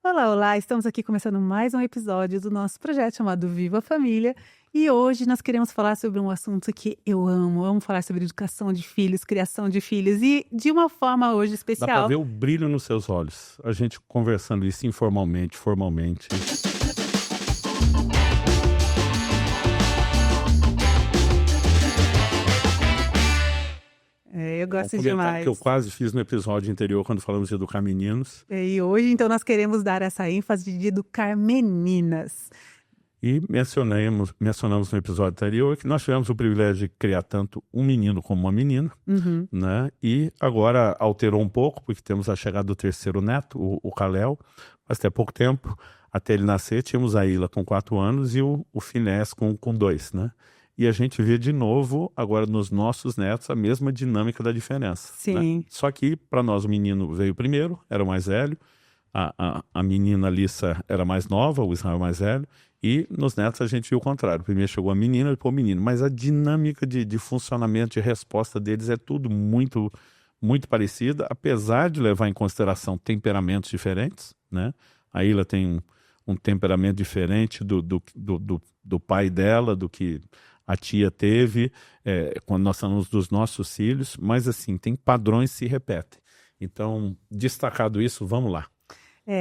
Olá, olá! Estamos aqui começando mais um episódio do nosso projeto chamado Viva a Família. E hoje nós queremos falar sobre um assunto que eu amo. Amo falar sobre educação de filhos, criação de filhos e de uma forma hoje Dá para especial. ver o brilho nos seus olhos. A gente conversando isso informalmente, formalmente. Eu Um gosto comentário que eu demais. quase fiz no episódio anterior, quando falamos de educar meninos. E hoje, então, nós queremos dar essa ênfase de educar meninas. E mencionamos no episódio anterior que nós tivemos o privilégio de criar tanto um menino como uma menina, Uhum. né? E agora alterou um pouco, porque temos a chegada do terceiro neto, o Kalel, mas até pouco tempo, até ele nascer, tínhamos a Ila com 4 anos e o Finés com 2, né? E a gente vê de novo, agora nos nossos netos, a mesma dinâmica da diferença, né? Sim. Só que, para nós, o menino veio primeiro, era o mais velho, a menina Alissa era mais nova, o Israel mais velho, e nos netos a gente viu o contrário. Primeiro chegou a menina, depois o menino. Mas a dinâmica de funcionamento, de resposta deles é tudo muito, muito parecida, apesar de levar em consideração temperamentos diferentes, né? A Ila tem um temperamento diferente do pai dela, do que a tia teve quando nós falamos dos nossos filhos, mas assim, tem padrões que se repetem. Então, destacado isso, vamos lá.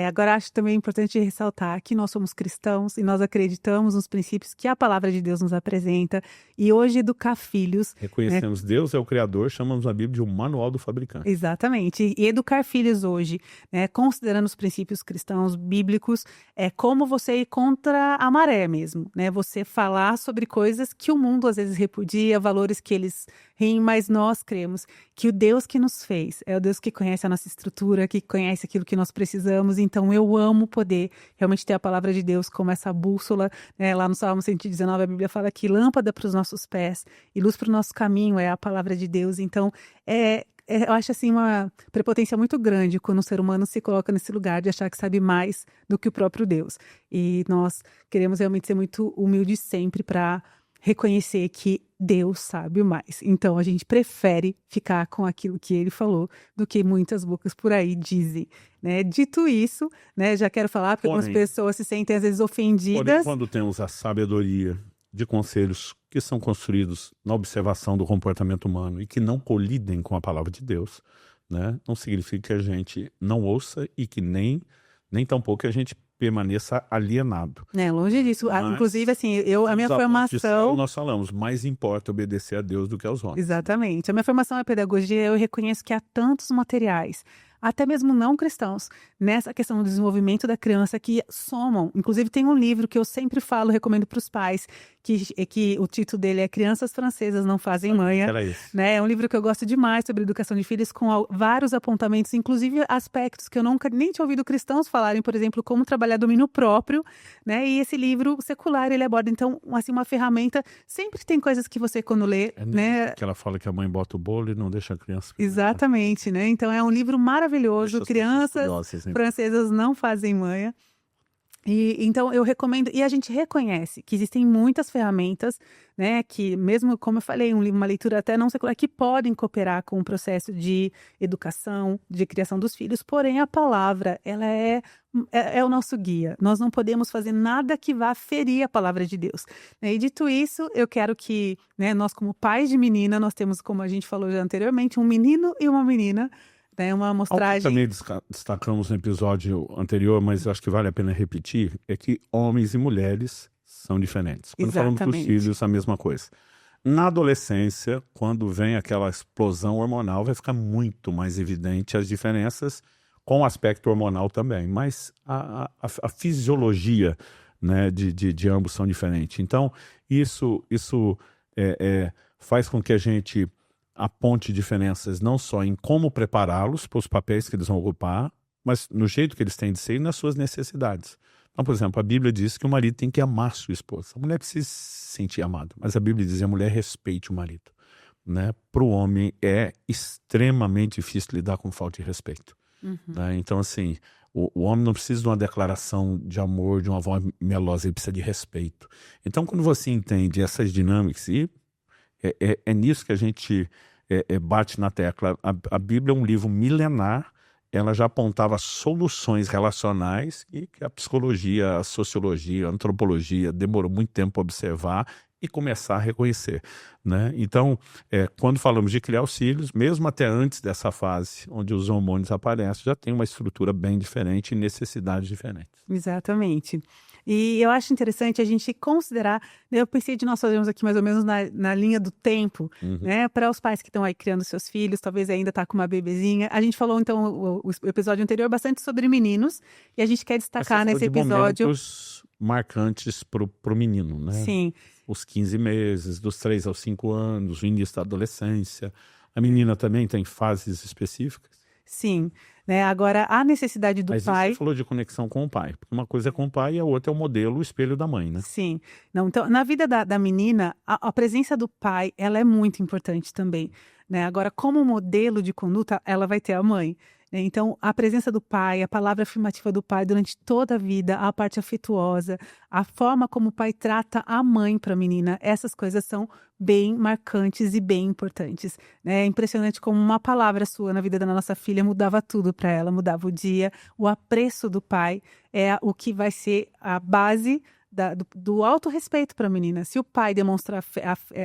Agora acho também importante ressaltar que nós somos cristãos e nós acreditamos nos princípios que a palavra de Deus nos apresenta. E hoje educar filhos, né? Reconhecemos Deus é o Criador, chamamos a Bíblia de um manual do fabricante. Exatamente. E educar filhos hoje, né, considerando os princípios cristãos bíblicos, é como você ir contra a maré mesmo, né? Você falar sobre coisas que o mundo às vezes repudia, valores que eles riem, mas nós cremos que o Deus que nos fez é o Deus que conhece a nossa estrutura, que conhece aquilo que nós precisamos. Então eu amo poder realmente ter a palavra de Deus como essa bússola, né? Lá no Salmo 119 a Bíblia fala que lâmpada para os nossos pés e luz para o nosso caminho é a palavra de Deus. Então eu acho assim uma prepotência muito grande quando o ser humano se coloca nesse lugar de achar que sabe mais do que o próprio Deus. E nós queremos realmente ser muito humildes sempre para reconhecer que Deus sabe mais. Então a gente prefere ficar com aquilo que ele falou do que muitas bocas por aí dizem, né? Dito isso, né, já quero falar porque algumas pessoas se sentem às vezes Porém, ofendidas. quando temos a sabedoria de conselhos que são construídos na observação do comportamento humano e que não colidem com a palavra de Deus, né, não significa que a gente não ouça e que nem tampouco que a gente permaneça alienado. Longe disso. Mas, inclusive, assim, a minha dos apóstolos de céu, formação. nós falamos, mais importa obedecer a Deus do que aos homens. Exatamente. A minha formação é pedagogia, eu reconheço que há tantos materiais, até mesmo não cristãos, nessa questão do desenvolvimento da criança que somam. Inclusive tem um livro que eu sempre falo, recomendo para os pais, que o título dele é Crianças Francesas Não Fazem Manha. Era esse. Né? É um livro que eu gosto demais sobre educação de filhos, com vários apontamentos, inclusive aspectos que eu nunca nem tinha ouvido cristãos falarem, por exemplo, como trabalhar domínio próprio, né? E esse livro secular, ele aborda, então, assim, uma ferramenta. Sempre tem coisas que você, quando lê, né? Que ela fala que a mãe bota o bolo e não deixa a criança. Exatamente, né? Então é um livro maravilhoso. Crianças Francesas Não Fazem Manha. E então eu recomendo, e a gente reconhece que existem muitas ferramentas, né, que mesmo, como eu falei, uma leitura até não secular, que podem cooperar com o processo de educação, de criação dos filhos, porém a palavra, ela é o nosso guia. Nós não podemos fazer nada que vá ferir a palavra de Deus. E dito isso, eu quero que, né, nós como pais de menina, nós temos, como a gente falou já anteriormente, um menino e uma menina, né, uma amostragem. Também destacamos no episódio anterior, mas acho que vale a pena repetir, é que homens e mulheres são diferentes. Quando falamos dos filhos, a mesma coisa. Na adolescência, quando vem aquela explosão hormonal, vai ficar muito mais evidente as diferenças com o aspecto hormonal também, mas a fisiologia, né, de ambos são diferentes. Então, isso faz com que a gente aponte diferenças não só em como prepará-los para os papéis que eles vão ocupar, mas no jeito que eles têm de ser e nas suas necessidades. Então, por exemplo, a Bíblia diz que o marido tem que amar sua esposa. A mulher precisa se sentir amada, mas a Bíblia diz que a mulher respeite o marido, né? Para o homem é extremamente difícil lidar com falta de respeito. Né? Então, assim, o homem não precisa de uma declaração de amor, de uma voz melosa, ele precisa de respeito. Então, quando você entende essas dinâmicas, e é nisso que a gente bate na tecla. A Bíblia é um livro milenar ela já apontava soluções relacionais que a psicologia, a sociologia, a antropologia demorou muito tempo para observar e começar a reconhecer, né? Então, quando falamos de criar os filhos, mesmo até antes dessa fase onde os hormônios aparecem, já tem uma estrutura bem diferente e necessidades diferentes. Exatamente. E eu acho interessante a gente considerar, né, eu pensei de nós fazermos aqui mais ou menos na linha do tempo, né, para os pais que estão aí criando seus filhos, talvez ainda tá com uma bebezinha. A gente falou, então, o episódio anterior bastante sobre meninos, e a gente quer destacar nesse episódio... momentos marcantes pro menino, né? Sim. Os 15 meses, dos 3 aos 5 anos, o início da adolescência. A menina também tem fases específicas. Sim, né? Agora, a necessidade do Mas pai... você falou de conexão com o pai. Porque uma coisa é com o pai e a outra é o modelo, o espelho da mãe, né? Sim. Não, então, na vida da menina, a presença do pai, ela é muito importante também, né? Agora, como modelo de conduta, ela vai ter a mãe, né? Então, a presença do pai, a palavra afirmativa do pai durante toda a vida, a parte afetuosa, a forma como o pai trata a mãe para a menina, essas coisas são bem marcantes e bem importantes, né? É impressionante como uma palavra sua na vida da nossa filha mudava tudo para ela, mudava o dia. O apreço do pai é o que vai ser a base do autorrespeito para a menina. Se o pai demonstra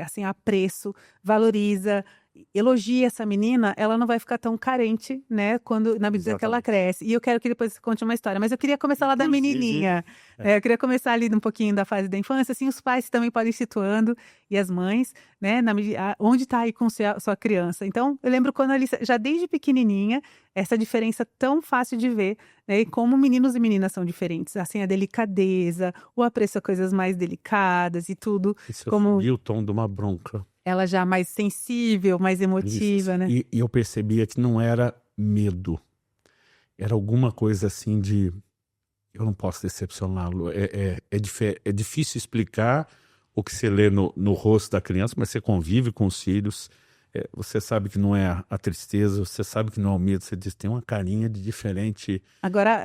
assim, apreço, valoriza, elogia essa menina, ela não vai ficar tão carente, né, na medida que ela cresce. E eu quero que depois você conte uma história, mas eu queria começar lá da menininha. Eu queria começar ali um pouquinho da fase da infância, assim, os pais também podem ir situando, e as mães, né, onde está aí com sua criança. Então, eu lembro quando ali, já desde pequenininha, essa diferença tão fácil de ver, né, e como meninos e meninas são diferentes, assim, a delicadeza, o apreço a coisas mais delicadas e tudo. Isso como eu o tom de uma bronca. Ela já mais sensível, mais emotiva, Isso. né? E eu percebia que não era medo. Era alguma coisa assim de... Eu não posso decepcioná-lo. É difícil explicar o que você lê no rosto da criança, mas você convive com os filhos. Você sabe que não é a tristeza, você sabe que não é o medo. Você diz, tem uma carinha de diferente. Agora,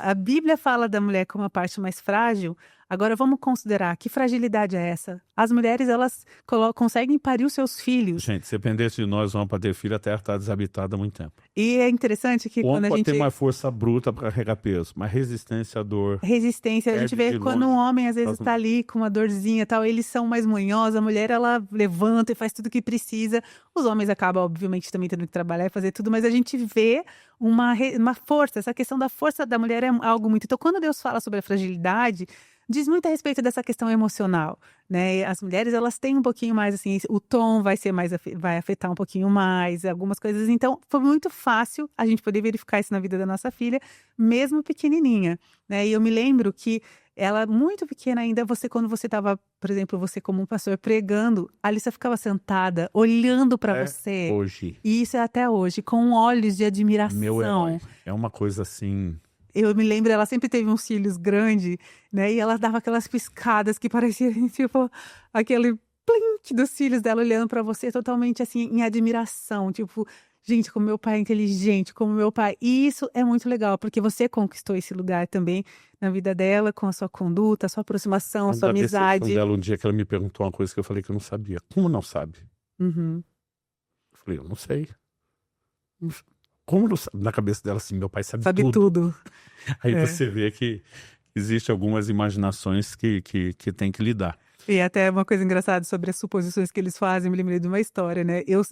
a Bíblia fala da mulher como a parte mais frágil. Agora, vamos considerar que fragilidade é essa? As mulheres, elas conseguem parir os seus filhos. Gente, se dependesse de nós, vamos para ter filho, a Terra está desabitada há muito tempo. E é interessante que quando a gente... tem mais força bruta para carregar peso, mas resistência à dor. Resistência, a gente vê quando um homem, às vezes, está ali com uma dorzinha e tal, eles são mais manhosos, a mulher, ela levanta e faz tudo o que precisa. Os homens acabam, obviamente, também tendo que trabalhar e fazer tudo, mas a gente vê uma força. Essa questão da força da mulher é algo muito... Então, quando Deus fala sobre a fragilidade... diz muito a respeito dessa questão emocional, né? As mulheres, elas têm um pouquinho mais, assim, o tom vai afetar um pouquinho mais, algumas coisas. Então, foi muito fácil a gente poder verificar isso na vida da nossa filha, mesmo pequenininha, né? E eu me lembro que ela, muito pequena ainda, quando você estava, por exemplo, você como um pastor pregando, a Alissa ficava sentada, olhando para você. Hoje. E isso é até hoje, com olhos de admiração. Meu herói. É uma coisa assim... Eu me lembro, ela sempre teve uns cílios grandes, né? E ela dava aquelas piscadas que parecia, tipo, aquele plink dos cílios dela olhando pra você totalmente, assim, em admiração. Tipo, gente, como meu pai é inteligente, como meu pai... E isso é muito legal, porque você conquistou esse lugar também na vida dela, com a sua conduta, a sua aproximação, a sua amizade. Dela, um dia que ela me perguntou uma coisa que eu falei que eu não sabia. Como não sabe? Uhum. Eu falei, eu não sei. Como não sabe? Na cabeça dela, assim, meu pai sabe tudo. Aí você vê que existem algumas imaginações que tem que lidar. E até uma coisa engraçada sobre as suposições que eles fazem, me lembrei de uma história, né? Eu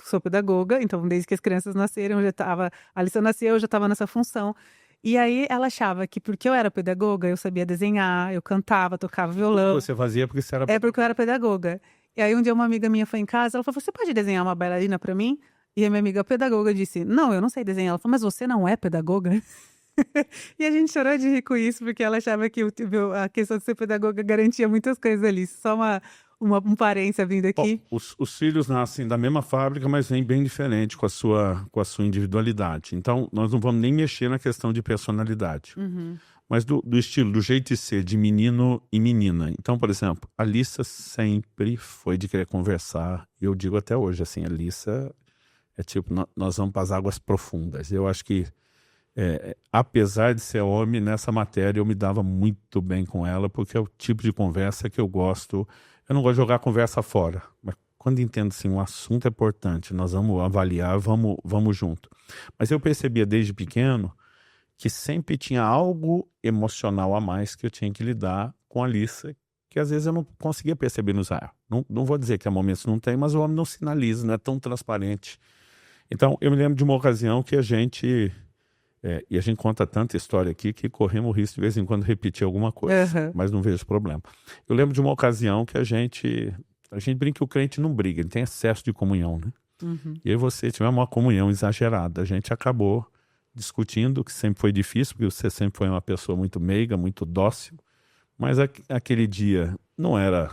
sou pedagoga, então desde que as crianças nasceram, a Alissa nasceu, eu já estava nessa função. E aí ela achava que porque eu era pedagoga, eu sabia desenhar, eu cantava, tocava violão. Você fazia porque você era... porque eu era pedagoga. E aí um dia uma amiga minha foi em casa, ela falou, você pode desenhar uma bailarina para mim? E a minha amiga pedagoga disse, não, eu não sei desenhar. Ela falou, mas você não é pedagoga? E a gente chorou de rir com isso, porque ela achava que a questão de ser pedagoga garantia muitas coisas ali. Só um parênteses vindo aqui. Bom, os filhos nascem da mesma fábrica, mas vêm bem diferente com a sua individualidade. Então, nós não vamos nem mexer na questão de personalidade. Uhum. Mas do estilo, do jeito de ser, de menino e menina. Então, por exemplo, a Alissa sempre foi de querer conversar. Eu digo até hoje, assim, a Alissa... É tipo, nós vamos para as águas profundas. Eu acho que, apesar de ser homem, nessa matéria eu me dava muito bem com ela, porque é o tipo de conversa que eu gosto. Eu não gosto de jogar a conversa fora, mas quando entendo assim, um assunto é importante, nós vamos avaliar, vamos junto. Mas eu percebia desde pequeno que sempre tinha algo emocional a mais que eu tinha que lidar com a Alissa, que às vezes eu não conseguia perceber no Israel. Não vou dizer que há momentos não tem, mas o homem não sinaliza, não é tão transparente. Então, eu me lembro de uma ocasião que a gente... e a gente conta tanta história aqui que corremos o risco de vez em quando repetir alguma coisa, Uhum. mas não vejo problema. Eu lembro de uma ocasião que a gente brinca que o crente não briga, ele tem excesso de comunhão, né? Uhum. E aí você tiver uma comunhão exagerada. A gente acabou discutindo, que sempre foi difícil, porque você sempre foi uma pessoa muito meiga, muito dócil, mas aquele dia não era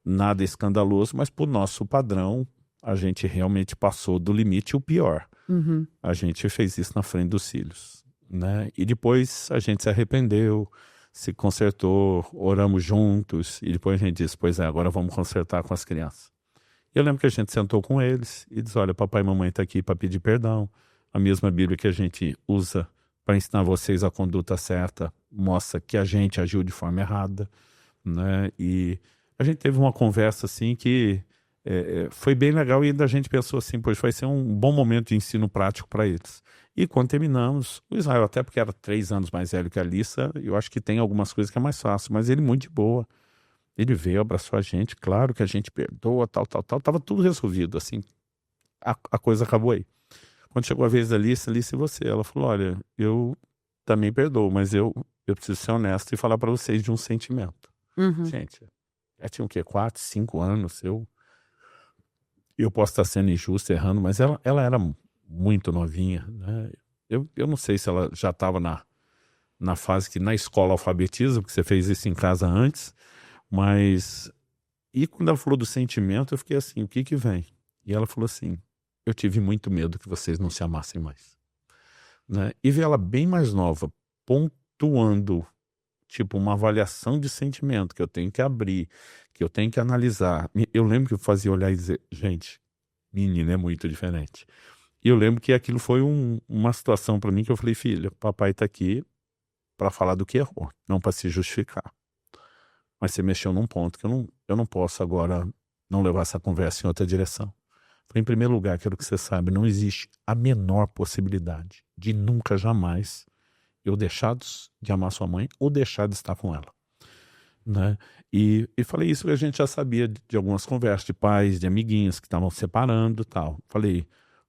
nada escandaloso, mas por nosso padrão, a gente realmente passou do limite. O pior, Uhum. a gente fez isso na frente dos filhos, né? E depois a gente se arrependeu, se consertou, oramos juntos, e depois a gente disse, pois é, agora vamos consertar com as crianças. Eu lembro que a gente sentou com eles e disse, olha, papai e mamãe estão aqui para pedir perdão. A mesma Bíblia que a gente usa para ensinar vocês a conduta certa mostra que a gente agiu de forma errada, né? E a gente teve uma conversa assim que foi bem legal, e ainda a gente pensou assim, pois vai ser um bom momento de ensino prático para eles. E quando terminamos, o Israel, até porque era 3 anos mais velho que a Alissa, eu acho que tem algumas coisas que é mais fácil, mas ele muito de boa. Ele veio, abraçou a gente, claro que a gente perdoa, tal, tava tudo resolvido, assim, a coisa acabou aí. Quando chegou a vez da Alice e você, ela falou, olha, eu também perdoo, mas eu preciso ser honesto e falar para vocês de um sentimento. Uhum. Gente, ela tinha o quê? 4, 5 anos, eu posso estar sendo injusto, errando, mas ela era muito novinha, né? Eu não sei se ela já estava na fase que na escola alfabetiza, porque você fez isso em casa antes, mas... E quando ela falou do sentimento, eu fiquei assim, o que vem? E ela falou assim, eu tive muito medo que vocês não se amassem mais, né? E ver ela bem mais nova, pontuando, tipo, uma avaliação de sentimento que eu tenho que abrir, que eu tenho que analisar. Eu lembro que eu fazia olhar e dizer, gente, menina é muito diferente. E eu lembro que aquilo foi uma situação para mim que eu falei, filha, papai tá aqui para falar do que errou, não para se justificar. Mas você mexeu num ponto que eu não posso agora não levar essa conversa em outra direção. Em primeiro lugar, quero que você saiba, não existe a menor possibilidade de nunca, jamais, eu deixar de amar sua mãe ou deixar de estar com ela, né? E falei isso que a gente já sabia de algumas conversas de pais, de amiguinhos que estavam separando e tal. Falei,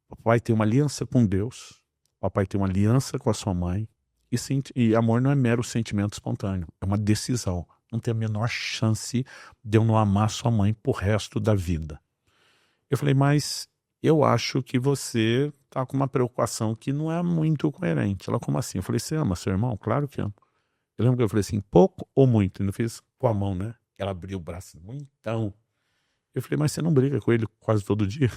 papai tem uma aliança com Deus, papai tem uma aliança com a sua mãe, e amor não é mero sentimento espontâneo, é uma decisão. Não tem a menor chance de eu não amar sua mãe pro resto da vida. Eu falei, mas eu acho que você tá com uma preocupação que não é muito coerente. Ela, como assim? Eu falei, você ama seu irmão? Claro que amo. Eu lembro que eu falei assim, pouco ou muito? E não fiz com a mão, né? Ela abriu o braço, então. Eu falei, mas você não briga com ele quase todo dia?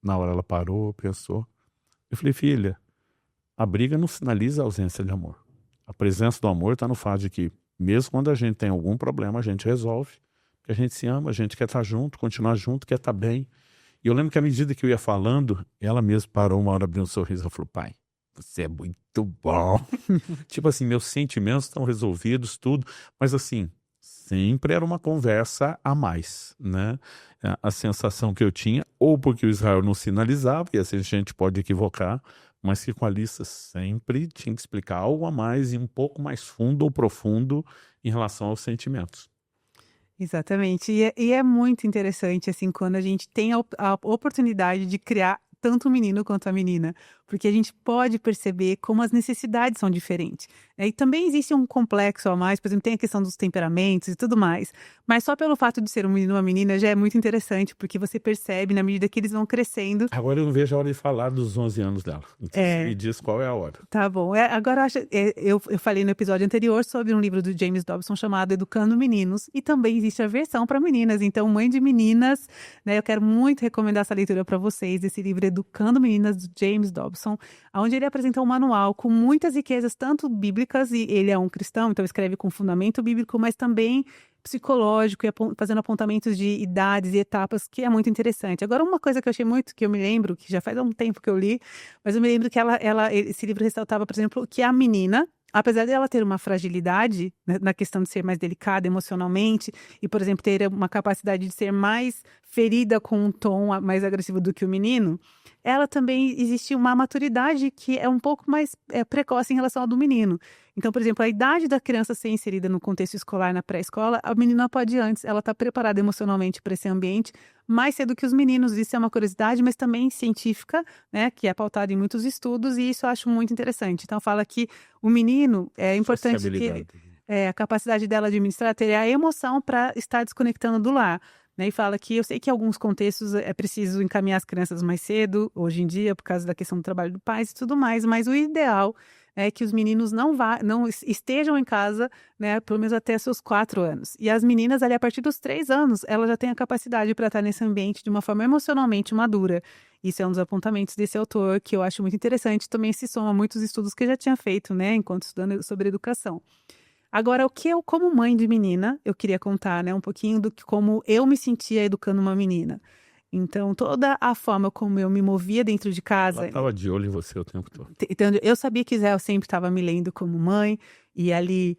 Na hora ela parou, pensou. Eu falei, filha, a briga não sinaliza a ausência de amor. A presença do amor está no fato de que, mesmo quando a gente tem algum problema, a gente resolve. Que a gente se ama, a gente quer estar junto, continuar junto, quer estar bem. E eu lembro que à medida que eu ia falando, ela mesma parou uma hora, abriu um sorriso, ela falou, pai, você é muito bom. Tipo assim, meus sentimentos estão resolvidos, tudo. Mas assim, sempre era uma conversa a mais, né? A sensação que eu tinha, ou porque o Israel não sinalizava, e assim a gente pode equivocar, mas que com a Alissa sempre tinha que explicar algo a mais e um pouco mais fundo ou profundo em relação aos sentimentos. Exatamente. E é muito interessante, assim, quando a gente tem a oportunidade de criar tanto o menino quanto a menina, porque a gente pode perceber como as necessidades são diferentes. E também existe um complexo a mais, por exemplo, tem a questão dos temperamentos e tudo mais, mas só pelo fato de ser um menino ou uma menina já é muito interessante, porque você percebe na medida que eles vão crescendo. Agora eu não vejo a hora de falar dos 11 anos dela. Então você me É, diz qual é a hora. tá bom. Agora, eu falei no episódio anterior sobre um livro do James Dobson chamado Educando Meninos, e também existe a versão para meninas. Então, Mãe de Meninas, né? Eu quero muito recomendar essa leitura para vocês, esse livro Educando Meninas, do James Dobson, onde ele apresenta um manual com muitas riquezas, tanto bíblicas, e ele é um cristão, então escreve com fundamento bíblico, mas também psicológico e fazendo apontamentos de idades e etapas, que é muito interessante. Agora, uma coisa que eu achei muito, que eu me lembro, que já faz um tempo que eu li, mas eu me lembro que esse livro ressaltava, por exemplo, que a menina, apesar dela ter uma fragilidade, né, na questão de ser mais delicada emocionalmente e, por exemplo, ter uma capacidade de ser mais ferida com um tom mais agressivo do que o menino, ela também existe uma maturidade que é um pouco mais precoce em relação ao do menino. Então, por exemplo, a idade da criança ser inserida no contexto escolar, na pré-escola, a menina pode ir antes, ela está preparada emocionalmente para esse ambiente mais cedo que os meninos. Isso é uma curiosidade, mas também científica, né, que é pautada em muitos estudos, e isso eu acho muito interessante. Então, fala que o menino é importante que a capacidade dela de administrar ter a emoção para estar desconectando do lar. Né, e fala que eu sei que em alguns contextos é preciso encaminhar as crianças mais cedo, hoje em dia, por causa da questão do trabalho do pai e tudo mais, mas o ideal é que os meninos não estejam em casa, né, pelo menos até seus 4 anos. E as meninas, ali, a partir dos 3 anos, ela já tem a capacidade para estar nesse ambiente de uma forma emocionalmente madura. Isso é um dos apontamentos desse autor que eu acho muito interessante. Também se soma a muitos estudos que eu já tinha feito, né, enquanto estudando sobre educação. Agora, o que eu, como mãe de menina, eu queria contar, né, um pouquinho do que como eu me sentia educando uma menina. Então, toda a forma como eu me movia dentro de casa. Ela estava de olho em você o tempo todo. Então, eu sabia que Israel sempre estava me lendo como mãe, e ali,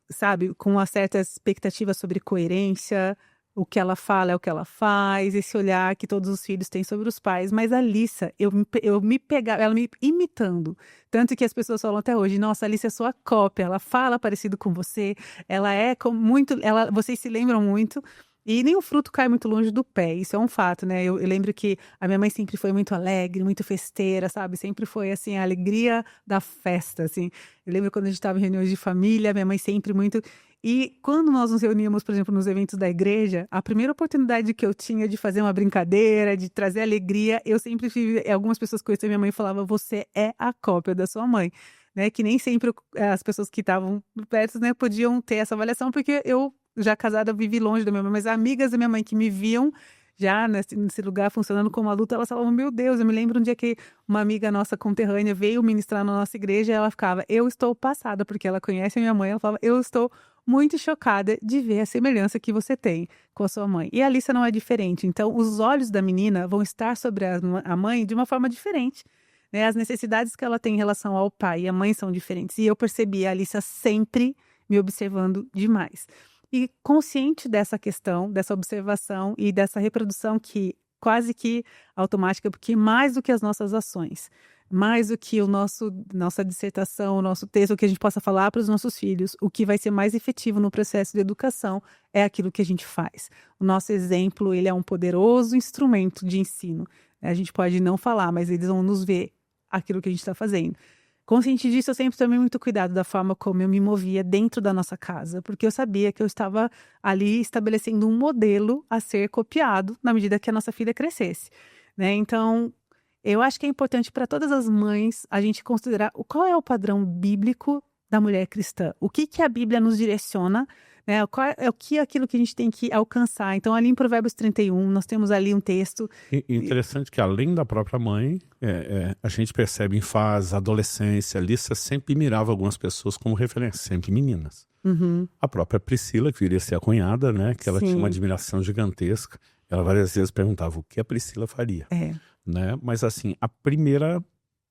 sabe, com uma certa expectativa sobre coerência, o que ela fala é o que ela faz, esse olhar que todos os filhos têm sobre os pais. Mas a Alissa, eu me pegava, ela me imitando. Tanto que as pessoas falam até hoje, nossa, a Alissa é sua cópia, ela fala parecido com você, ela é muito, vocês se lembram muito. E nem o fruto cai muito longe do pé, isso é um fato, né? Eu lembro que a minha mãe sempre foi muito alegre, muito festeira, sabe? Sempre foi, assim, a alegria da festa, assim. Eu lembro quando a gente estava em reuniões de família, minha mãe sempre muito... E quando nós nos reuníamos, por exemplo, nos eventos da igreja, a primeira oportunidade que eu tinha de fazer uma brincadeira, de trazer alegria, eu sempre tive... Algumas pessoas conheciam minha mãe e falavam, você é a cópia da sua mãe. Né? Que nem sempre as pessoas que estavam perto, né, podiam ter essa avaliação, porque eu, já casada, vivi longe da minha mãe, mas amigas da minha mãe que me viam já nesse lugar funcionando como adulta, elas falavam, meu Deus, eu me lembro um dia que uma amiga nossa conterrânea veio ministrar na nossa igreja e ela ficava, eu estou passada, porque ela conhece a minha mãe, ela falava, eu estou muito chocada de ver a semelhança que você tem com a sua mãe. E a Alissa não é diferente, então os olhos da menina vão estar sobre a mãe de uma forma diferente. Né? As necessidades que ela tem em relação ao pai e à mãe são diferentes. E eu percebi a Alissa sempre me observando demais. E consciente dessa questão, dessa observação e dessa reprodução que quase que automática, porque mais do que as nossas ações, mais do que nossa dissertação, o nosso texto, o que a gente possa falar para os nossos filhos, o que vai ser mais efetivo no processo de educação é aquilo que a gente faz. O nosso exemplo, ele é um poderoso instrumento de ensino. A gente pode não falar, mas eles vão nos ver aquilo que a gente está fazendo. Consciente disso, eu sempre tomei muito cuidado da forma como eu me movia dentro da nossa casa, porque eu sabia que eu estava ali estabelecendo um modelo a ser copiado na medida que a nossa filha crescesse. Né? Então, eu acho que é importante para todas as mães a gente considerar qual é o padrão bíblico da mulher cristã. O que a Bíblia nos direciona, né? Qual é aquilo que a gente tem que alcançar. Então, ali em Provérbios 31, nós temos ali um texto... Interessante que, além da própria mãe, a gente percebe em fase, adolescência, Alissa sempre mirava algumas pessoas como referência, sempre meninas. Uhum. A própria Priscila, que viria a ser a cunhada, né? Que ela tinha uma admiração gigantesca. Ela várias vezes perguntava o que a Priscila faria. Né? Mas, assim, a primeira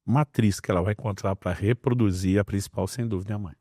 matriz que ela vai encontrar para reproduzir, a principal, sem dúvida, é a mãe.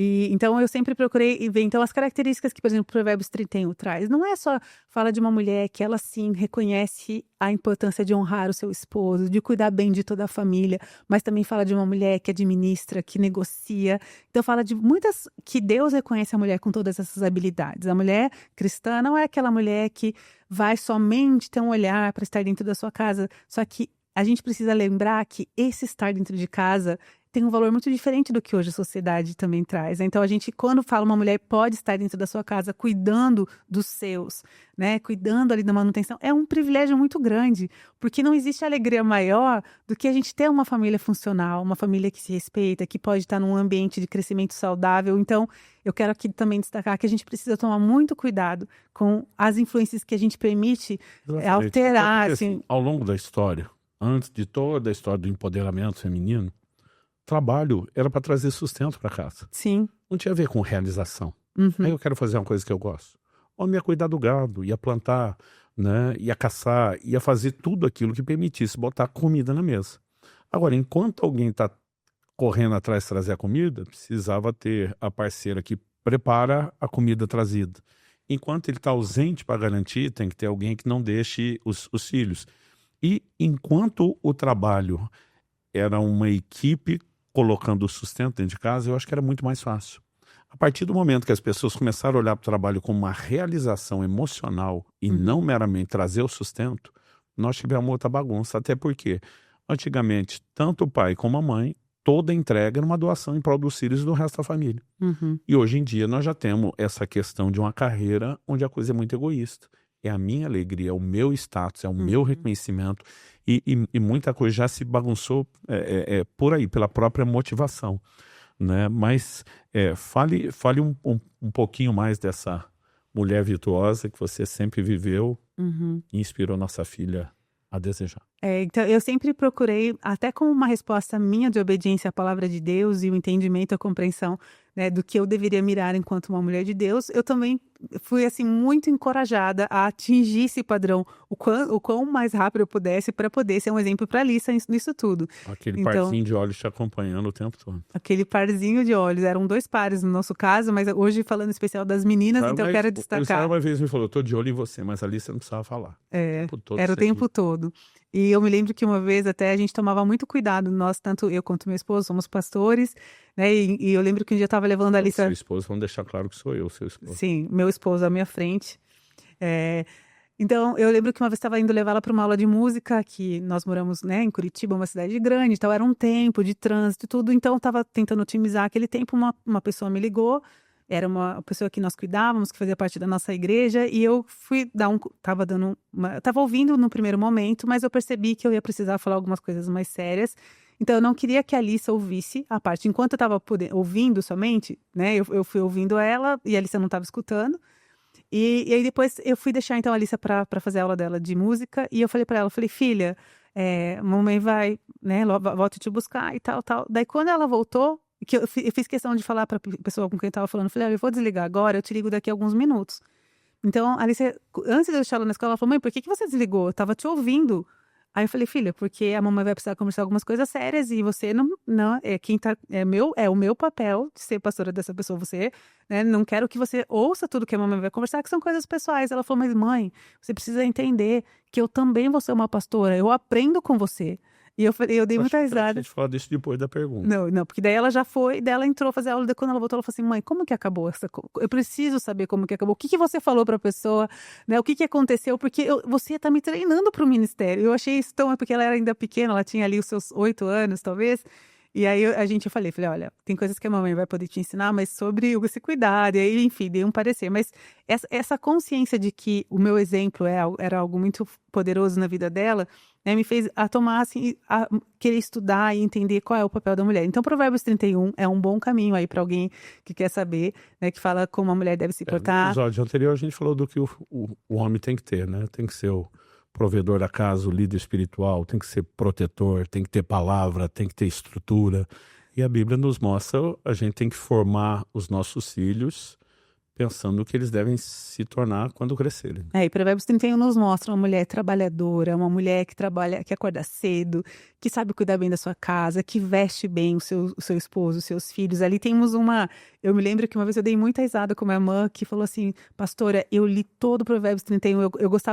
E, então, eu sempre procurei ver então, as características que, por exemplo, Provérbios 31 traz. Não é só fala de uma mulher que ela, sim, reconhece a importância de honrar o seu esposo, de cuidar bem de toda a família, mas também fala de uma mulher que administra, que negocia. Então, fala de muitas... que Deus reconhece a mulher com todas essas habilidades. A mulher cristã não é aquela mulher que vai somente ter um olhar para estar dentro da sua casa, só que a gente precisa lembrar que esse estar dentro de casa tem um valor muito diferente do que hoje a sociedade também traz. Então, a gente, quando fala uma mulher pode estar dentro da sua casa, cuidando dos seus, né, cuidando ali da manutenção, é um privilégio muito grande, porque não existe alegria maior do que a gente ter uma família funcional, uma família que se respeita, que pode estar num ambiente de crescimento saudável. Então, eu quero aqui também destacar que a gente precisa tomar muito cuidado com as influências que a gente permite alterar. Assim, ao longo da história, antes de toda a história do empoderamento feminino, trabalho era para trazer sustento para casa. Sim. Não tinha a ver com realização. Uhum. Aí eu quero fazer uma coisa que eu gosto. Homem ia cuidar do gado, ia plantar, né, ia caçar, ia fazer tudo aquilo que permitisse botar comida na mesa. Agora, enquanto alguém está correndo atrás de trazer a comida, precisava ter a parceira que prepara a comida trazida. Enquanto ele está ausente para garantir, tem que ter alguém que não deixe os filhos. E enquanto o trabalho era uma equipe colocando o sustento dentro de casa, eu acho que era muito mais fácil. A partir do momento que as pessoas começaram a olhar para o trabalho como uma realização emocional e não meramente trazer o sustento, nós tivemos outra bagunça. Até porque, antigamente, tanto o pai como a mãe, toda entrega era uma doação em prol dos filhos e do resto da família. E hoje em dia nós já temos essa questão de uma carreira onde a coisa é muito egoísta. É a minha alegria, é o meu status, é o meu reconhecimento. E muita coisa já se bagunçou por aí, pela própria motivação. Né? Mas fale um pouquinho mais dessa mulher virtuosa que você sempre viveu e inspirou nossa filha a desejar. Então, eu sempre procurei, até como uma resposta minha de obediência à palavra de Deus e o entendimento, a compreensão, né, do que eu deveria mirar enquanto uma mulher de Deus, eu também fui assim muito encorajada a atingir esse padrão o quão mais rápido eu pudesse para poder ser um exemplo para a Alissa nisso tudo. Aquele parzinho de olhos te acompanhando o tempo todo. Aquele parzinho de olhos, eram 2 pares no nosso caso, mas hoje falando em especial das meninas, então eu quero destacar. Uma vez me falou, eu tô de olho em você, mas ali você não precisava falar. Era o tempo todo. E eu me lembro que uma vez até a gente tomava muito cuidado, nós, tanto eu quanto meu esposo, somos pastores, né? E eu lembro que um dia eu estava levando a Alissa... Seu esposo, vamos deixar claro que sou eu, seu esposo. Sim, meu esposo à minha frente. Então, eu lembro que uma vez estava indo levá-la para uma aula de música, que nós moramos, né, em Curitiba, uma cidade grande, então era um tempo de trânsito e tudo, então eu estava tentando otimizar aquele tempo, uma pessoa me ligou, era uma pessoa que nós cuidávamos, que fazia parte da nossa igreja, e eu fui dar tava ouvindo no primeiro momento, mas eu percebi que eu ia precisar falar algumas coisas mais sérias, então eu não queria que a Alissa ouvisse a parte, enquanto eu estava ouvindo somente, né, eu fui ouvindo ela, e a Alissa não estava escutando, e aí depois eu fui deixar então a Alissa para fazer a aula dela de música, e eu falei para ela, eu falei, filha, mamãe vai, né, volta te buscar e tal. Daí quando ela voltou, que eu fiz questão de falar para a pessoa com quem eu estava falando, eu falei, eu vou desligar agora, eu te ligo daqui a alguns minutos. Então, a Alissa, antes de eu deixar ela na escola, ela falou, mãe, por que você desligou? Eu tava te ouvindo. Aí eu falei, filha, porque a mamãe vai precisar conversar algumas coisas sérias e você não é o meu papel de ser pastora dessa pessoa. Você, né, não quero que você ouça tudo que a mamãe vai conversar, que são coisas pessoais. Ela falou, mas mãe, você precisa entender que eu também vou ser uma pastora, eu aprendo com você. E eu dei muita risada. A gente fala disso depois da pergunta. Não, porque daí ela já foi, daí ela entrou a fazer aula, daí quando ela voltou, ela falou assim, mãe, como que acabou essa coisa? Eu preciso saber como que acabou. O que você falou pra pessoa, né? O que aconteceu? Porque você tá me treinando pro ministério. Eu achei isso tão... Porque ela era ainda pequena, ela tinha ali os seus 8 anos, talvez. E aí eu falei, olha, tem coisas que a mamãe vai poder te ensinar, mas sobre esse cuidado. E aí, enfim, dei um parecer. Mas essa consciência de que o meu exemplo era algo muito poderoso na vida dela, né, me fez a tomar, assim, a querer estudar e entender qual é o papel da mulher. Então, Provérbios 31 é um bom caminho aí para alguém que quer saber, né, que fala como a mulher deve se portar. No episódio anterior, a gente falou do que o homem tem que ter, né? Tem que ser o provedor da casa, o líder espiritual, tem que ser protetor, tem que ter palavra, tem que ter estrutura. E a Bíblia nos mostra, a gente tem que formar os nossos filhos pensando no que eles devem se tornar quando crescerem. E Provérbios 31 nos mostra uma mulher trabalhadora, uma mulher que trabalha, que acorda cedo, que sabe cuidar bem da sua casa, que veste bem o seu esposo, os seus filhos. Ali temos eu me lembro que uma vez eu dei muita risada com minha irmã, que falou assim, pastora, eu li todo o Provérbios 31,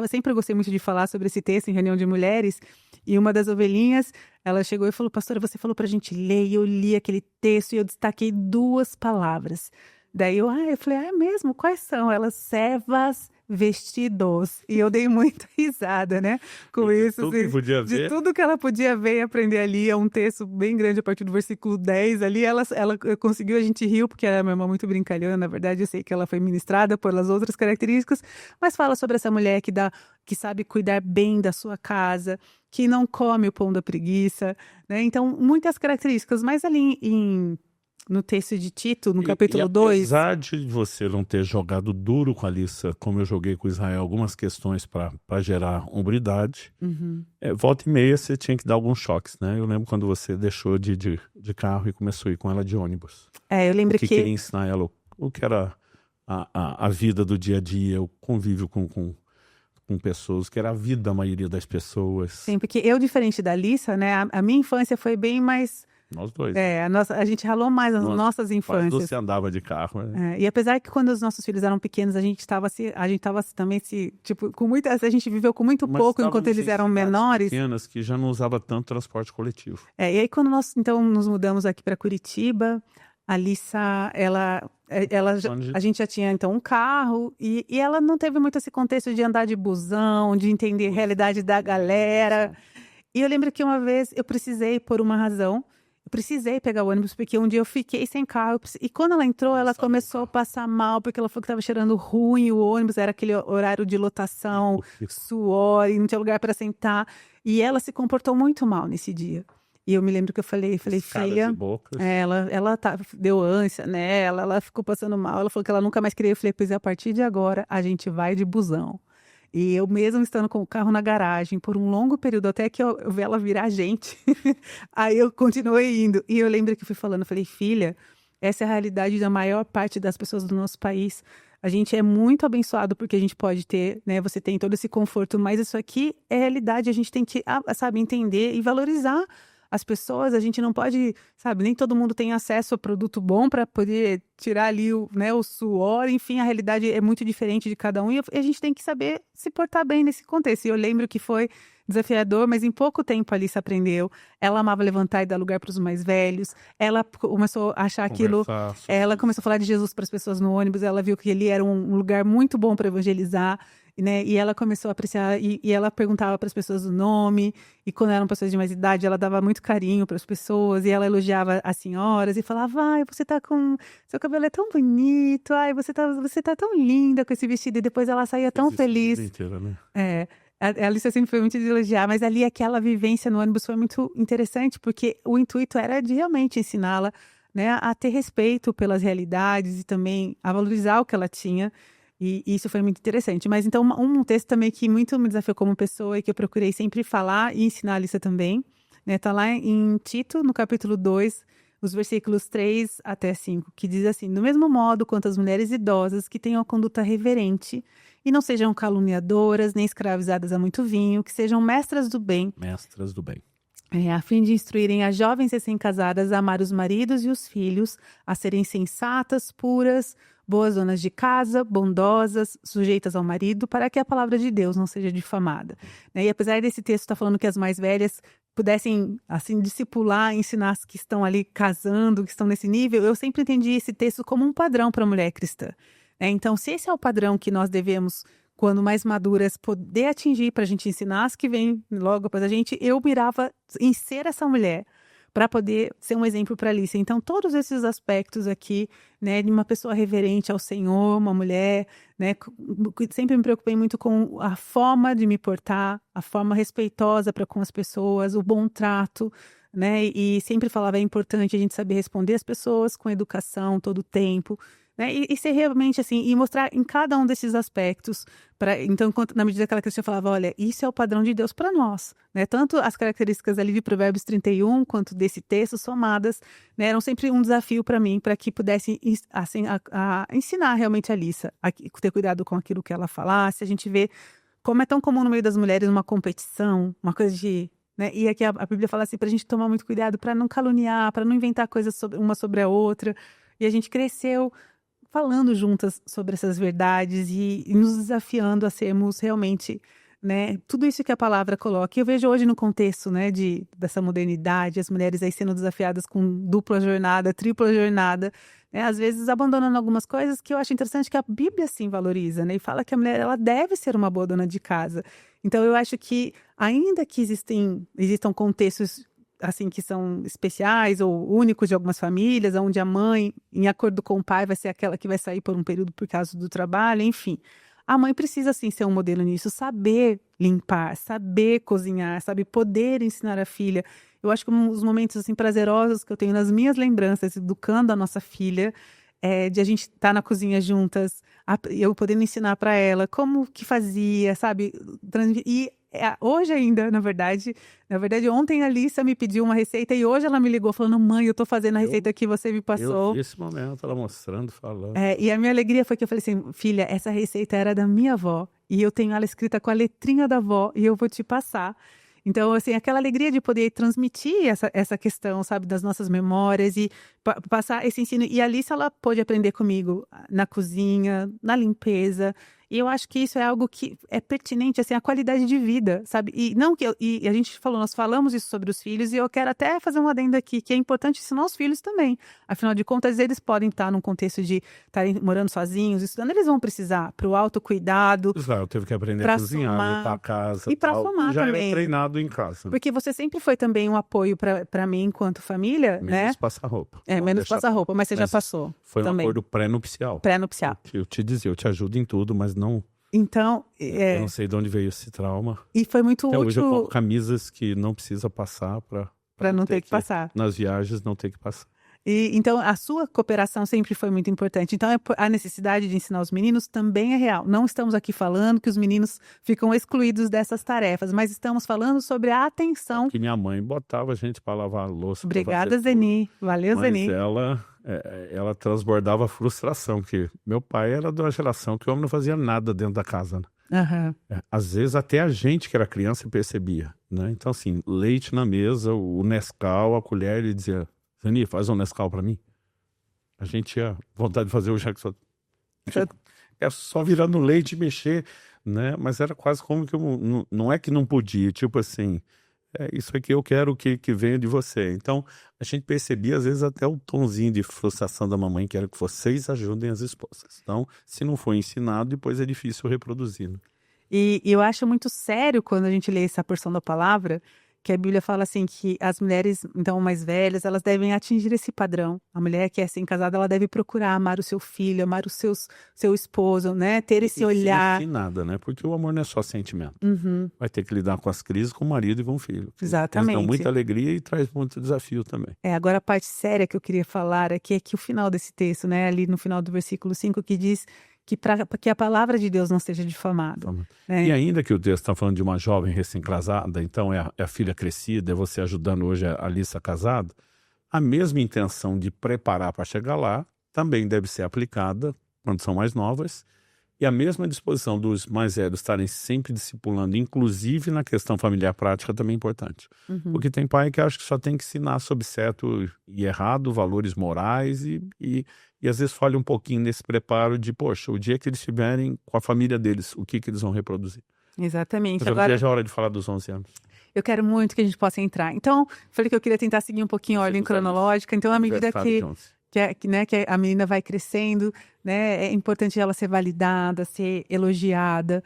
sempre gostei muito de falar sobre esse texto em reunião de mulheres, e uma das ovelhinhas, ela chegou e falou, pastora, você falou pra gente ler, e eu li aquele texto e eu destaquei 2 palavras. Daí eu falei, é mesmo? Quais são? Elas, servas, vestidos. E eu dei muita risada, né? Com isso. Tudo que podia ver. De tudo que ela podia ver e aprender ali. É um texto bem grande, a partir do versículo 10 ali. Ela conseguiu, a gente riu, porque ela é uma irmã muito brincalhona. Na verdade, eu sei que ela foi ministrada pelas outras características. Mas fala sobre essa mulher que sabe cuidar bem da sua casa, que não come o pão da preguiça, né? Então, muitas características. Mas ali no texto de Tito, no capítulo 2... Apesar de você não ter jogado duro com a Alissa, como eu joguei com Israel, algumas questões para gerar hombridade, volta e meia você tinha que dar alguns choques, né? Eu lembro quando você deixou de carro e começou a ir com ela de ônibus. Eu lembro que... queria ensinar ela o que era a vida do dia a dia, o convívio com pessoas, que era a vida da maioria das pessoas. Sim, porque eu, diferente da Alissa, né? A minha infância foi bem mais Nós dois. A gente ralou mais nas nossas infâncias. Quando você andava de carro, né? E apesar que quando os nossos filhos eram pequenos, a gente tava também tipo, a gente viveu com muito pouco enquanto eles eram menores. Pequenas que já não usava tanto transporte coletivo. E aí quando nós, então, nos mudamos aqui para Curitiba, a Lissa, a gente já tinha, então, um carro, e ela não teve muito esse contexto de andar de busão, de entender a realidade da galera. E eu lembro que uma vez eu precisei, por uma razão, eu precisei pegar o ônibus, porque um dia eu fiquei sem carro. E quando ela entrou, ela começou a passar mal, porque ela falou que estava cheirando ruim o ônibus, era aquele horário de lotação, suor, e não tinha lugar para sentar. E ela se comportou muito mal nesse dia. E eu me lembro que eu falei, filha, ela deu ânsia nela, ela ficou passando mal, ela falou que ela nunca mais queria. Eu falei, pois a partir de agora a gente vai de busão. E eu mesmo estando com o carro na garagem por um longo período, até que eu vi ela virar gente, aí eu continuei indo. E eu lembro que eu fui falando, eu falei, filha, essa é a realidade da maior parte das pessoas do nosso país. A gente é muito abençoado porque a gente pode ter, né? Você tem todo esse conforto, mas isso aqui é realidade, a gente tem que, sabe, entender e valorizar as pessoas. A gente não pode, sabe, nem todo mundo tem acesso a produto bom para poder tirar ali o suor, enfim, a realidade é muito diferente de cada um e a gente tem que saber se portar bem nesse contexto. E eu lembro que foi desafiador, mas em pouco tempo a Alice aprendeu. Ela amava levantar e dar lugar para os mais velhos. Ela começou a achar aquilo. Ela começou a falar de Jesus para as pessoas no ônibus. Ela viu que ele era um lugar muito bom para evangelizar. Né? E ela começou a apreciar, e ela perguntava para as pessoas o nome, e quando eram pessoas de mais idade, ela dava muito carinho para as pessoas, e ela elogiava as senhoras, e falava, ai, você tá com, seu cabelo é tão bonito, ai, você tá tão linda com esse vestido, e depois ela saía tão feliz. Inteira, né? A Alice sempre foi muito de elogiar, mas ali aquela vivência no ônibus foi muito interessante, porque o intuito era de realmente ensiná-la, né, a ter respeito pelas realidades e também a valorizar o que ela tinha. E isso foi muito interessante. Mas então, um texto também que muito me desafiou como pessoa e que eu procurei sempre falar e ensinar a Alissa também, né? Tá lá em Tito, no capítulo 2, os versículos 3 até 5, que diz assim: do mesmo modo quanto as mulheres idosas que tenham a conduta reverente e não sejam caluniadoras, nem escravizadas a muito vinho, que sejam mestras do bem. Mestras do bem. A fim de instruírem as jovens recém-casadas a amar os maridos e os filhos, a serem sensatas, puras, boas donas de casa, bondosas, sujeitas ao marido, para que a palavra de Deus não seja difamada. E apesar desse texto estar falando que as mais velhas pudessem, assim, discipular, ensinar as que estão ali casando, que estão nesse nível, eu sempre entendi esse texto como um padrão para a mulher cristã. Então, se esse é o padrão que nós devemos, quando mais maduras, poder atingir para a gente ensinar as que vêm logo após a gente, eu mirava em ser essa mulher para poder ser um exemplo para a Alice. Então, todos esses aspectos aqui, né, de uma pessoa reverente ao Senhor, uma mulher, né, sempre me preocupei muito com a forma de me portar, a forma respeitosa para com as pessoas, o bom trato, né, e sempre falava, é importante a gente saber responder as pessoas com educação todo o tempo, né, e ser realmente assim, e mostrar em cada um desses aspectos, então, na medida que ela crescia, eu falava, olha, isso é o padrão de Deus para nós, né, tanto as características ali de Provérbios 31, quanto desse texto somadas, né, eram sempre um desafio para mim, para que pudesse, assim, a ensinar realmente a Alissa, a ter cuidado com aquilo que ela falasse. A gente vê como é tão comum no meio das mulheres uma competição, uma coisa de... Né? E aqui a Bíblia fala assim, para a gente tomar muito cuidado, para não caluniar, para não inventar coisas uma sobre a outra, e a gente cresceu falando juntas sobre essas verdades e nos desafiando a sermos realmente, né, tudo isso que a palavra coloca. E eu vejo hoje no contexto, né, dessa modernidade, as mulheres aí sendo desafiadas com dupla jornada, tripla jornada, né, às vezes abandonando algumas coisas que eu acho interessante que a Bíblia sim valoriza, né, e fala que a mulher ela deve ser uma boa dona de casa. Então eu acho que ainda que existam contextos assim, que são especiais ou únicos de algumas famílias, onde a mãe, em acordo com o pai, vai ser aquela que vai sair por um período por causa do trabalho, enfim. A mãe precisa, sim, ser um modelo nisso, saber limpar, saber cozinhar, sabe, poder ensinar a filha. Eu acho que um dos momentos, assim, prazerosos que eu tenho nas minhas lembranças, educando a nossa filha, de a gente estar na cozinha juntas, eu podendo ensinar para ela como que fazia, sabe, e hoje ainda, na verdade, ontem a Alissa me pediu uma receita e hoje ela me ligou falando, mãe, eu tô fazendo a receita que você me passou. Eu vi esse momento, ela mostrando, falando. E a minha alegria foi que eu falei assim, filha, essa receita era da minha avó e eu tenho ela escrita com a letrinha da avó e eu vou te passar. Então, assim, aquela alegria de poder transmitir essa questão, sabe, das nossas memórias e passar esse ensino. E a Alice, ela pôde aprender comigo na cozinha, na limpeza. E eu acho que isso é algo que é pertinente, assim, a qualidade de vida, sabe? E não que e a gente falou, nós falamos isso sobre os filhos, e eu quero até fazer um adendo aqui, que é importante ensinar os filhos também. Afinal de contas, eles podem estar num contexto de estarem morando sozinhos, estudando, eles vão precisar para o autocuidado, Israel teve que aprender a para cozinhar, somar limpar a casa, e para tal. somar Já era também. treinado em casa. Porque você sempre foi também um apoio para mim enquanto família, né? Menos passar roupa. Menos passar roupa, mas você já passou Foi um também. acordo pré-nupcial. Pré-nupcial. Eu te dizia, eu te ajudo em tudo, mas não... Então, Eu não sei de onde veio esse trauma. E foi muito Até hoje eu útil compro camisas que não precisa passar para não ter que passar. Nas viagens não ter que passar. Então, a sua cooperação sempre foi muito importante. Então, a necessidade de ensinar os meninos também é real. Não estamos aqui falando que os meninos ficam excluídos dessas tarefas, mas estamos falando sobre a atenção. Que minha mãe botava a gente para lavar a louça. Obrigada, Zeni. Valeu, Zeni. Mas ela transbordava frustração, porque meu pai era de uma geração que o homem não fazia nada dentro da casa, né? Às vezes até a gente que era criança percebia, né? Então assim, leite na mesa, o Nescau, a colher, ele dizia: Zeni, faz um Nescau para mim. A gente tinha vontade de fazer o Jackson. É só virar no leite e mexer, né? Mas era quase como que não é que não podia, tipo assim, isso aqui eu quero que venha de você. Então, a gente percebia, às vezes, até o tonzinho de frustração da mamãe, que era que vocês ajudem as esposas. Então, se não for ensinado, depois é difícil reproduzir, né? E eu acho muito sério quando a gente lê essa porção da palavra, que a Bíblia fala assim que as mulheres, então, mais velhas, elas devem atingir esse padrão. A mulher que é recém-casada, ela deve procurar amar o seu filho, amar o seu esposo, né? Ter esse olhar. Sem nada, né? Porque o amor não é só sentimento. Vai ter que lidar com as crises com o marido e com o filho. Exatamente. Eles dão muita alegria e traz muito desafio também. Agora a parte séria que eu queria falar aqui é que o final desse texto, né? Ali no final do versículo 5, que diz que a palavra de Deus não seja difamada. E ainda que o texto está falando de uma jovem recém-casada, então é a filha crescida, é você ajudando hoje a Alissa casada, a mesma intenção de preparar para chegar lá também deve ser aplicada quando são mais novas, e a mesma disposição dos mais velhos estarem sempre discipulando, inclusive na questão familiar prática, também é importante. Porque tem pai que acha que só tem que ensinar sobre certo e errado, valores morais, e às vezes falha um pouquinho nesse preparo de, poxa, o dia que eles estiverem com a família deles, o que eles vão reproduzir. Exatamente. Mas agora já é hora de falar dos 11 anos. Eu quero muito que a gente possa entrar. Então, falei que eu queria tentar seguir um pouquinho a ordem cronológica. Então, à medida que a menina vai crescendo, né, é importante ela ser validada, ser elogiada.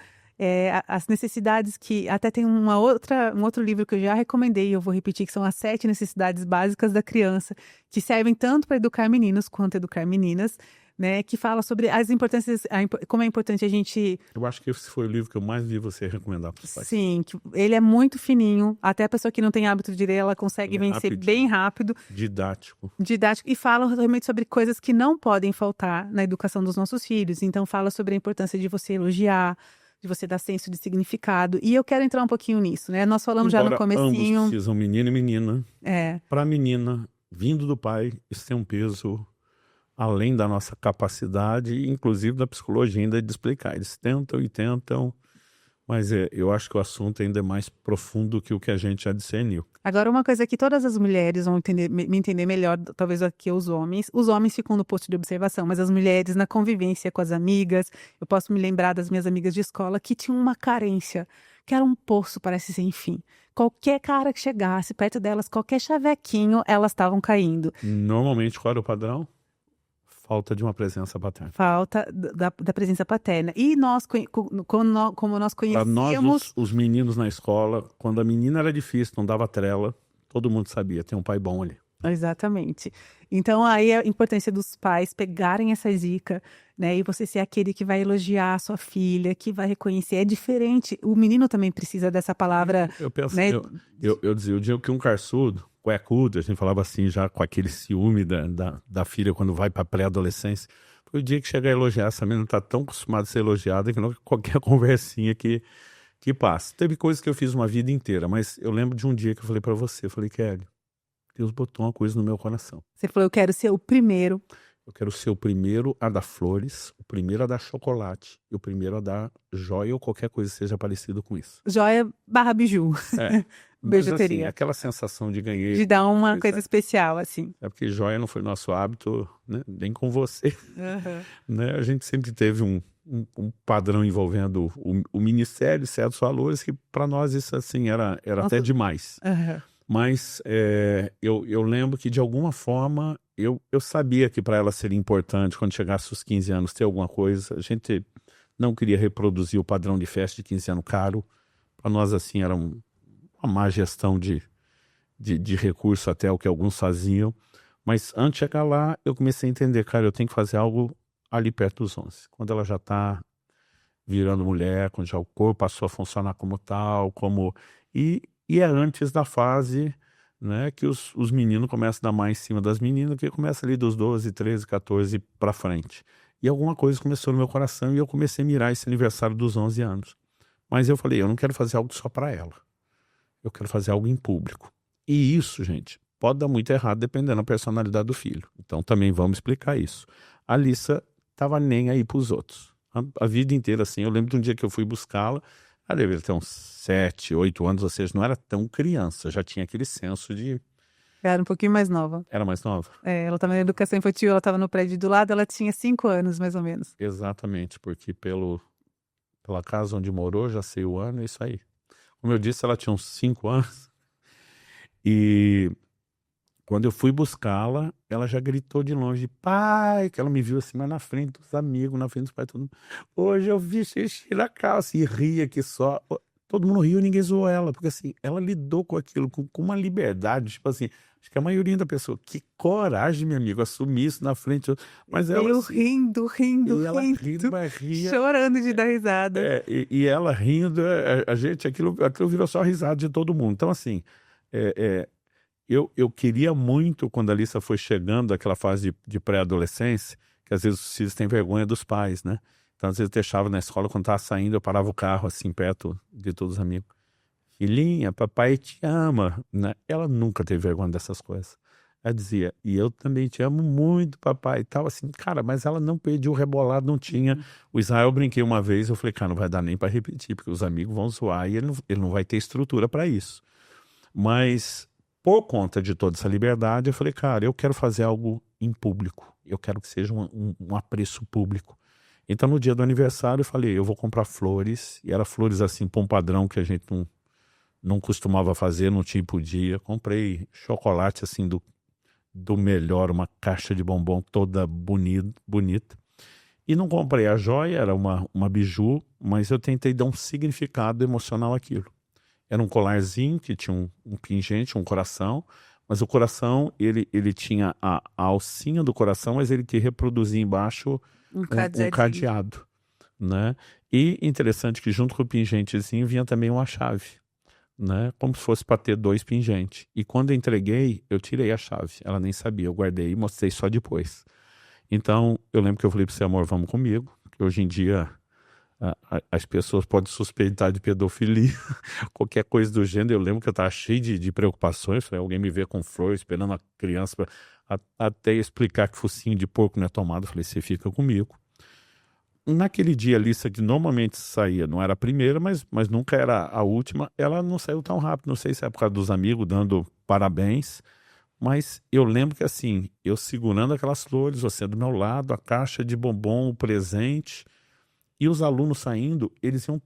As necessidades que... Até tem um outro livro que eu já recomendei, eu vou repetir, que são as 7 necessidades básicas da criança, que servem tanto para educar meninos quanto educar meninas, né, que fala sobre as importâncias, como é importante a gente... Eu acho que esse foi o livro que eu mais vi você recomendar para os pais. Sim, ele é muito fininho, até a pessoa que não tem hábito de ler, ela consegue vencer bem rápido. Didático, e fala realmente sobre coisas que não podem faltar na educação dos nossos filhos. Então fala sobre a importância de você elogiar, de você dar senso de significado. E eu quero entrar um pouquinho nisso, né? Nós falamos já no comecinho. Ambos precisam, menino e menina. Para a menina, vindo do pai, isso tem um peso além da nossa capacidade, inclusive da psicologia ainda de explicar. Eles tentam e tentam, mas eu acho que o assunto ainda é mais profundo que o que a gente já discerniu. Agora, uma coisa que todas as mulheres vão me entender melhor, talvez aqui os homens. Os homens ficam no posto de observação, mas as mulheres na convivência com as amigas. Eu posso me lembrar das minhas amigas de escola que tinham uma carência, que era um poço, parece sem fim. Qualquer cara que chegasse perto delas, qualquer chavequinho, elas estavam caindo. Normalmente, qual era o padrão? Falta de uma presença paterna. Falta da presença paterna. E nós, como nós conhecíamos... Nós, os meninos na escola, quando a menina era difícil, não dava trela, todo mundo sabia, tem um pai bom ali. Exatamente. Então, aí a importância dos pais pegarem essa dica, né? E você ser aquele que vai elogiar a sua filha, que vai reconhecer. É diferente. O menino também precisa dessa palavra. Eu penso, né? eu dizia, o dia que um carçudo, cuecudo, a gente falava assim, já com aquele ciúme da filha quando vai para pré-adolescência, foi o dia que chega a elogiar. Essa menina tá tão acostumada a ser elogiada que não qualquer conversinha que passa. Teve coisas que eu fiz uma vida inteira, mas eu lembro de um dia que eu falei para você, eu falei, Kelly, Deus botou uma coisa no meu coração. Você falou, eu quero ser o primeiro. Eu quero ser o primeiro a dar flores, o primeiro a dar chocolate e o primeiro a dar joia ou qualquer coisa que seja parecido com isso. Joia / biju. Mas assim, bijuteria. aquela sensação de ganhei. De dar uma Pois coisa é. especial, assim. É porque joia não foi nosso hábito, né? Nem com você. Aham. Né? A gente sempre teve um padrão envolvendo o ministério, certos valores, que para nós isso assim era até Nossa. demais. Aham. Mas eu lembro que de alguma forma eu sabia que para ela seria importante quando chegasse os 15 anos ter alguma coisa. A gente não queria reproduzir o padrão de festa de 15 anos caro. Para nós assim era uma má gestão de recurso até o que alguns faziam. Mas antes de chegar lá, eu comecei a entender, cara, eu tenho que fazer algo ali perto dos 11. Quando ela já está virando mulher, quando já o corpo passou a funcionar como tal, E é antes da fase, né, que os meninos começam a dar mais em cima das meninas, que começa ali dos 12, 13, 14 para frente. E alguma coisa começou no meu coração e eu comecei a mirar esse aniversário dos 11 anos. Mas eu falei, eu não quero fazer algo só para ela. Eu quero fazer algo em público. E isso, gente, pode dar muito errado dependendo da personalidade do filho. Então também vamos explicar isso. A Alissa tava nem aí pros outros. A vida inteira, assim. Eu lembro de um dia que eu fui buscá-la, ela devia ter uns 7, 8 anos, ou seja, não era tão criança, já tinha aquele senso de... Era um pouquinho mais nova. Era mais nova? Ela estava na educação infantil, ela estava no prédio do lado, ela tinha 5 anos, mais ou menos. Exatamente, porque pela casa onde morou, já sei o ano, é isso aí. Como eu disse, ela tinha uns 5 anos. E quando eu fui buscá-la, ela já gritou de longe, pai, que ela me viu assim, mas na frente dos amigos, na frente dos pais, todo mundo. Hoje eu vi xixi na calça e ria que só. Todo mundo riu e ninguém zoou ela, porque assim, ela lidou com aquilo com uma liberdade, tipo assim, acho que a maioria da pessoa, que coragem, meu amigo, assumir isso na frente, mas ela... Eu assim, rindo, e ela rindo, mas ria. chorando de dar risada. E ela rindo, a gente, aquilo virou só risada de todo mundo. Então assim, eu queria muito, quando a Alissa foi chegando àquela fase de pré-adolescência, que às vezes os filhos têm vergonha dos pais, né? Então às vezes eu deixava na escola, quando estava saindo, eu parava o carro assim, perto de todos os amigos. Filhinha, papai te ama, né? Ela nunca teve vergonha dessas coisas. Ela dizia, e eu também te amo muito, papai, e tal, assim, cara, mas ela não pediu rebolado, não tinha. O Israel, eu brinquei uma vez, eu falei, cara, não vai dar nem para repetir, porque os amigos vão zoar e ele não vai ter estrutura para isso. Mas, por conta de toda essa liberdade, eu falei, cara, eu quero fazer algo em público, eu quero que seja um apreço público. Então, no dia do aniversário, eu falei, eu vou comprar flores, e era flores assim, para um padrão que a gente não costumava fazer, não tinha podia. Comprei chocolate assim do melhor, uma caixa de bombom toda bonita. E não comprei a joia, era uma biju, mas eu tentei dar um significado emocional àquilo. Era um colarzinho que tinha um pingente, um coração, mas o coração, ele tinha a alcinha do coração, mas ele que reproduzia embaixo um cadeado, né? E interessante que junto com o pingentezinho vinha também uma chave, né? Como se fosse para ter 2 pingentes. E quando eu entreguei, eu tirei a chave. Ela nem sabia, eu guardei e mostrei só depois. Então, eu lembro que eu falei para você, amor, vamos comigo. Porque hoje em dia, as pessoas podem suspeitar de pedofilia, qualquer coisa do gênero. Eu lembro que eu estava cheio de preocupações. Falei, alguém me vê com flor, esperando a criança até explicar que focinho de porco não é tomado. Eu falei, você fica comigo. Naquele dia, a Alissa, que normalmente saía, não era a primeira, mas nunca era a última, ela não saiu tão rápido. Não sei se é por causa dos amigos dando parabéns, mas eu lembro que assim, eu segurando aquelas flores, você do meu lado, a caixa de bombom, o presente, e os alunos saindo, eles iam,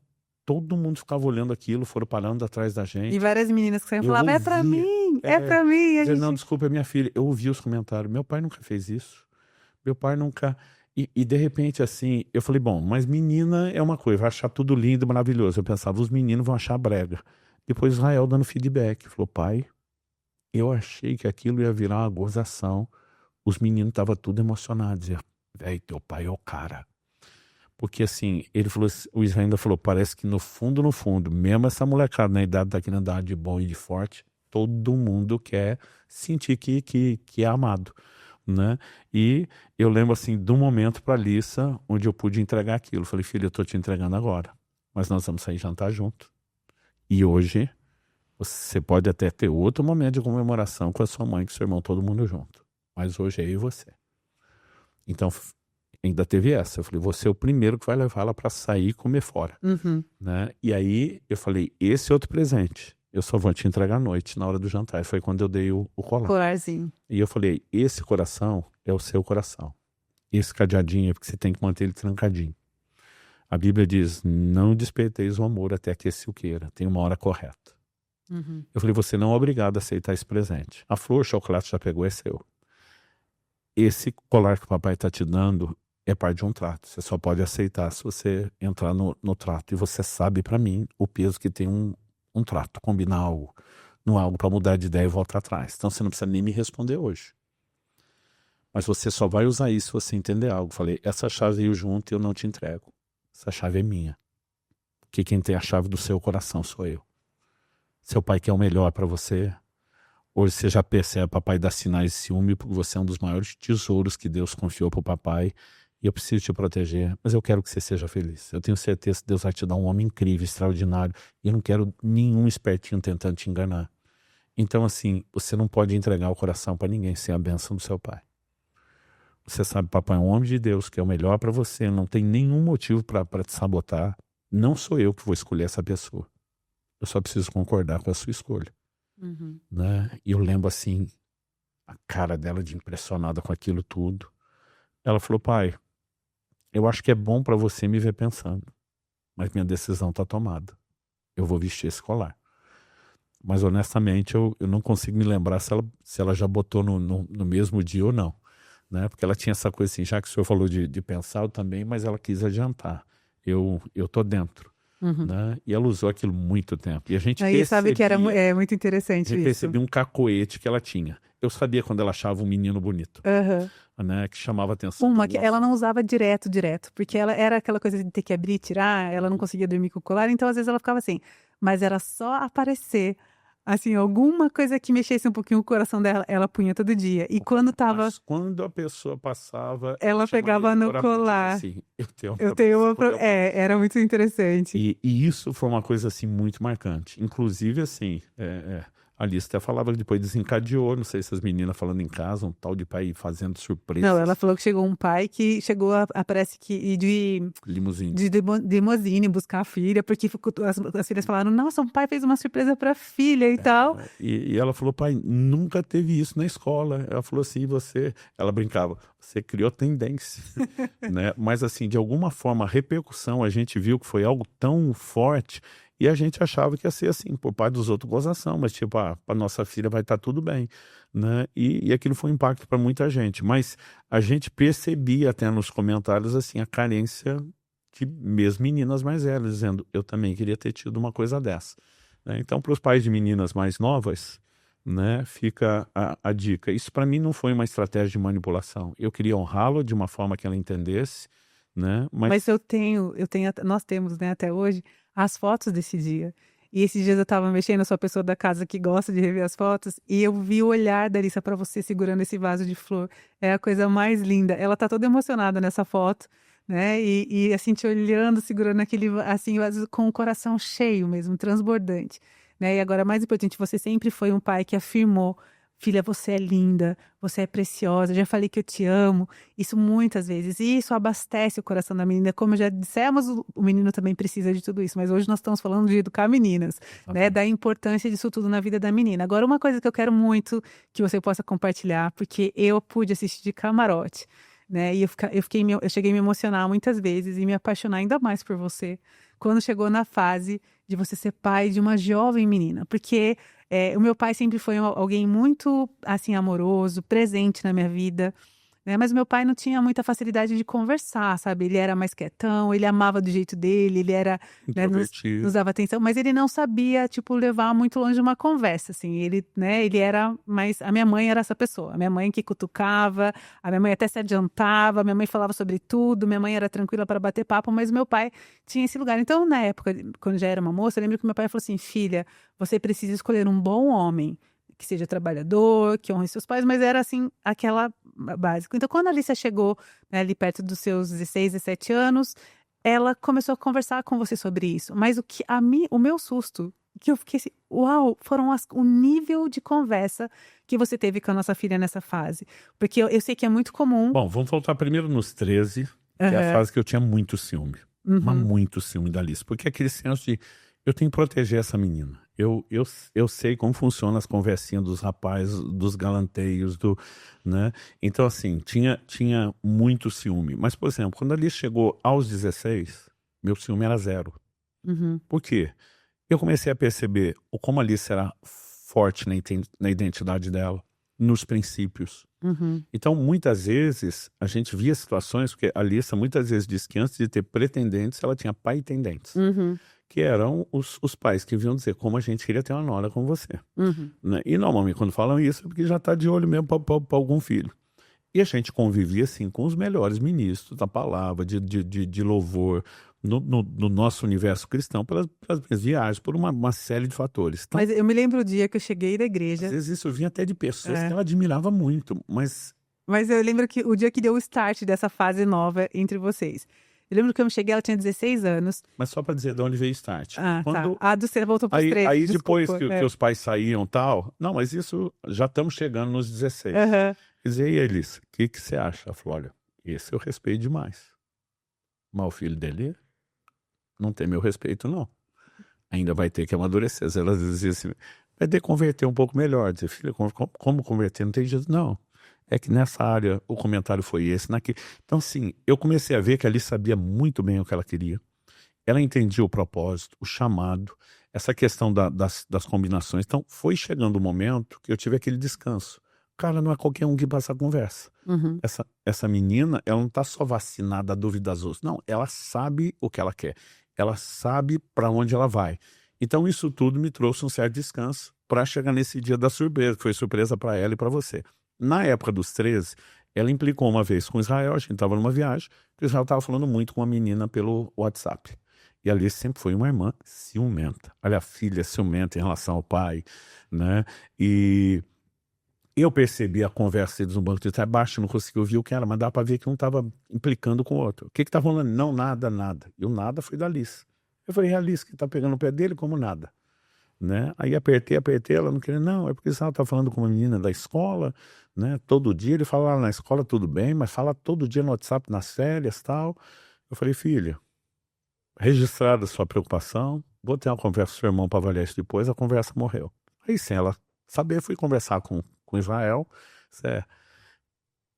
todo mundo ficava olhando aquilo, foram parando atrás da gente. E várias meninas que saíam e Eu falavam, é pra ouvia. mim, é pra mim. Dizia, não, desculpa, é minha filha. Eu ouvi os comentários, meu pai nunca fez isso, meu pai nunca... E de repente, assim, eu falei, bom, mas menina é uma coisa, vai achar tudo lindo, maravilhoso. Eu pensava, os meninos vão achar brega. Depois Israel dando feedback, falou, pai, eu achei que aquilo ia virar uma gozação. Os meninos estavam tudo emocionados. Dizia, velho, teu pai é o cara. Porque assim, ele falou, o Israel ainda falou, parece que no fundo, mesmo essa molecada na idade daquele andar de bom e de forte, todo mundo quer sentir que é amado, né? E eu lembro assim do momento para Alissa onde eu pude entregar aquilo. Falei, filha, eu tô te entregando agora, mas nós vamos sair jantar junto. E hoje você pode até ter outro momento de comemoração com a sua mãe, com seu irmão, todo mundo junto. Mas hoje é eu e você. Então ainda teve essa. Eu falei, você é o primeiro que vai levar ela para sair e comer fora, né? E aí eu falei, esse é outro presente. eu só vou te entregar à noite, na hora do jantar. E foi quando eu dei o colar. Colarzinho. E eu falei, esse coração é o seu coração. Esse cadeadinho é porque você tem que manter ele trancadinho. A Bíblia diz, não desperteis o amor até que esse o queira. Tem uma hora correta. Uhum. Eu falei, você não é obrigado a aceitar esse presente. A flor, o chocolate já pegou, é seu. Esse colar que o papai está te dando é parte de um trato. Você só pode aceitar se você entrar no trato. E você sabe, para mim, o peso que tem um trato. Combinar algo, não algo para mudar de ideia e voltar atrás. Então você não precisa nem me responder hoje. Mas você só vai usar isso se você entender algo. Falei, essa chave veio junto e eu não te entrego. Essa chave é minha. Porque quem tem a chave do seu coração sou eu. Seu pai quer o melhor para você. Hoje você já percebe, papai dá sinais de ciúme, porque você é um dos maiores tesouros que Deus confiou para o papai. E eu preciso te proteger, mas eu quero que você seja feliz. Eu tenho certeza que Deus vai te dar um homem incrível, extraordinário. E eu não quero nenhum espertinho tentando te enganar. Então, assim, você não pode entregar o coração para ninguém sem a bênção do seu pai. Você sabe, papai é um homem de Deus, que é o melhor para você. Não tem nenhum motivo para te sabotar. Não sou eu que vou escolher essa pessoa. Eu só preciso concordar com a sua escolha. Uhum. Né? E eu lembro assim, a cara dela de impressionada com aquilo tudo. Ela falou, pai, eu acho que é bom para você me ver pensando, mas minha decisão está tomada. Eu vou vestir esse colar. Mas honestamente eu não consigo me lembrar se ela já botou no mesmo dia ou não. Né? Porque ela tinha essa coisa assim, já que o senhor falou de pensar, eu também, mas ela quis adiantar. Eu tô dentro. Uhum. Né? E ela usou aquilo muito tempo. E a gente Aí sabe que era muito interessante eu isso. percebi um cacoete que ela tinha. Eu sabia quando ela achava um menino bonito. Uhum. Né? Que chamava atenção. Uma que ela não usava direto, porque ela era aquela coisa de ter que abrir e tirar, ela não conseguia dormir com o colar, então às vezes ela ficava assim. Mas era só aparecer, assim, alguma coisa que mexesse um pouquinho o coração dela, ela punha todo dia. E quando tava... Mas quando a pessoa passava... Ela pegava no colar. Assim, eu tenho uma... era muito interessante. E isso foi uma coisa, assim, muito marcante. Inclusive, assim... A Alice até falava que depois desencadeou, não sei se as meninas falando em casa, um tal de pai fazendo surpresas. Não, ela falou que chegou um pai que chegou parece que de limousine buscar a filha, porque as filhas falaram, nossa, um pai fez uma surpresa pra filha e tal. E ela falou, pai, nunca teve isso na escola. Ela falou assim, ela brincava, você criou tendência. Né? Mas assim, de alguma forma, a repercussão, a gente viu que foi algo tão forte. E a gente achava que ia ser assim, por parte dos outros, gozação, mas tipo, para nossa filha vai estar tudo bem, né? E aquilo foi um impacto para muita gente, mas a gente percebia até nos comentários, assim, a carência de mesmo meninas mais velhas, dizendo, eu também queria ter tido uma coisa dessa. Né? Então, para os pais de meninas mais novas, né, fica a dica. Isso para mim não foi uma estratégia de manipulação. Eu queria honrá-lo de uma forma que ela entendesse, né? Mas nós temos, né, até hoje, as fotos desse dia. E esses dias eu tava mexendo, eu sou a pessoa da casa que gosta de rever as fotos, e eu vi o olhar da Alissa pra você segurando esse vaso de flor. É a coisa mais linda. Ela tá toda emocionada nessa foto, né? E assim, te olhando, segurando aquele, assim, vaso com o coração cheio mesmo, transbordante. Né? E agora, mais importante, você sempre foi um pai que afirmou, filha, você é linda, você é preciosa, já falei que eu te amo. Isso muitas vezes. E isso abastece o coração da menina. Como já dissemos, o menino também precisa de tudo isso. Mas hoje nós estamos falando de educar meninas, né? Da importância disso tudo na vida da menina. Agora, uma coisa que eu quero muito que você possa compartilhar, porque eu pude assistir de camarote, né? E eu cheguei a me emocionar muitas vezes e me apaixonar ainda mais por você quando chegou na fase de você ser pai de uma jovem menina. Porque o meu pai sempre foi alguém muito, assim, amoroso, presente na minha vida, né? Mas meu pai não tinha muita facilidade de conversar, sabe? Ele era mais quietão, ele amava do jeito dele, ele era, né, nos dava atenção, mas ele não sabia, tipo, levar muito longe uma conversa, assim. Ele, né, ele era mais... A minha mãe era essa pessoa. A minha mãe que cutucava, a minha mãe até se adiantava, a minha mãe falava sobre tudo, minha mãe era tranquila para bater papo, mas meu pai tinha esse lugar. Então, na época, quando já era uma moça, eu lembro que meu pai falou assim, filha, você precisa escolher um bom homem, que seja trabalhador, que honre seus pais, mas era assim, aquela básica. Então, quando a Alicia chegou, né, ali perto dos seus 16, 17 anos, ela começou a conversar com você sobre isso. Mas o meu susto, que eu fiquei assim, uau, foram o nível de conversa que você teve com a nossa filha nessa fase. Porque eu sei que é muito comum. Bom, vamos voltar primeiro nos 13, que é a fase que eu tinha muito ciúme. Mas muito ciúme da Alice. Porque aquele senso de eu tenho que proteger essa menina. Eu sei como funcionam as conversinhas dos rapazes, dos galanteios, né? Então, assim, tinha muito ciúme. Mas, por exemplo, quando a Alice chegou aos 16, meu ciúme era 0. Uhum. Por quê? Eu comecei a perceber como a Alice era forte na identidade dela, nos princípios. Uhum. Então, muitas vezes, a gente via situações, porque a Alissa muitas vezes disse que antes de ter pretendentes, ela tinha pai-tendentes, Uhum. que eram os pais que vinham dizer como a gente queria ter uma nora com você. Uhum. Né? E normalmente quando falam isso é porque já está de olho mesmo para algum filho. E a gente convivia assim com os melhores ministros da palavra, de louvor, no nosso universo cristão, pelas minhas viagens, por uma série de fatores. Então, Mas eu me lembro o dia que eu cheguei da às igreja. vezes isso vinha até de pessoas É. que ela admirava muito, mas Mas eu lembro que o dia que deu o start dessa fase nova entre vocês. Eu lembro que eu cheguei, ela tinha 16 anos. só para dizer de onde veio o start. Ah, Quando, tá. Do você voltou pros aí 13, aí depois desculpa. que os pais saíam e tal, não, mas isso já estamos chegando nos 16. Aham. Quer dizer, e eles, o que você acha? Ela falou, olha, esse eu respeito demais. Mas o filho dele não tem meu respeito, não. Ainda vai ter que amadurecer. Elas diziam assim, vai ter que converter um pouco melhor. Dizer, filha, como converter? Não tem jeito, não. É que nessa área o comentário foi esse, naquele. Então, assim, eu comecei a ver que ali sabia muito bem o que ela queria. Ela entendia o propósito, o chamado, essa questão das combinações. Então, foi chegando o momento que eu tive aquele descanso. Cara, não é qualquer um que passa a conversa. Uhum. Essa menina, ela não está só vacinada a dúvida das outras. Não, ela sabe o que ela quer. Ela sabe para onde ela vai. Então, isso tudo me trouxe um certo descanso para chegar nesse dia da surpresa, que foi surpresa para ela e para você. Na época dos 13, ela implicou uma vez com Israel, a gente estava numa viagem, que Israel estava falando muito com uma menina pelo WhatsApp. E ali sempre foi uma irmã ciumenta. Olha, a filha ciumenta em relação ao pai, né? E eu percebi a conversa deles no banco de trás, baixo, não consegui ouvir o que era, mas dá para ver que um estava implicando com o outro. O que estava falando? Não, nada. E o nada foi da Alice. Eu falei, a Alice que está pegando o pé dele como nada. Né? Aí apertei, ela não queria, não, é porque você está falando com uma menina da escola, né? Todo dia ele fala lá na escola tudo bem, mas fala todo dia no WhatsApp nas férias e tal. Eu falei, filha, registrada a sua preocupação, vou ter uma conversa com seu irmão para avaliar isso depois, a conversa morreu. Aí sem ela saber, fui conversar com Israel, isso é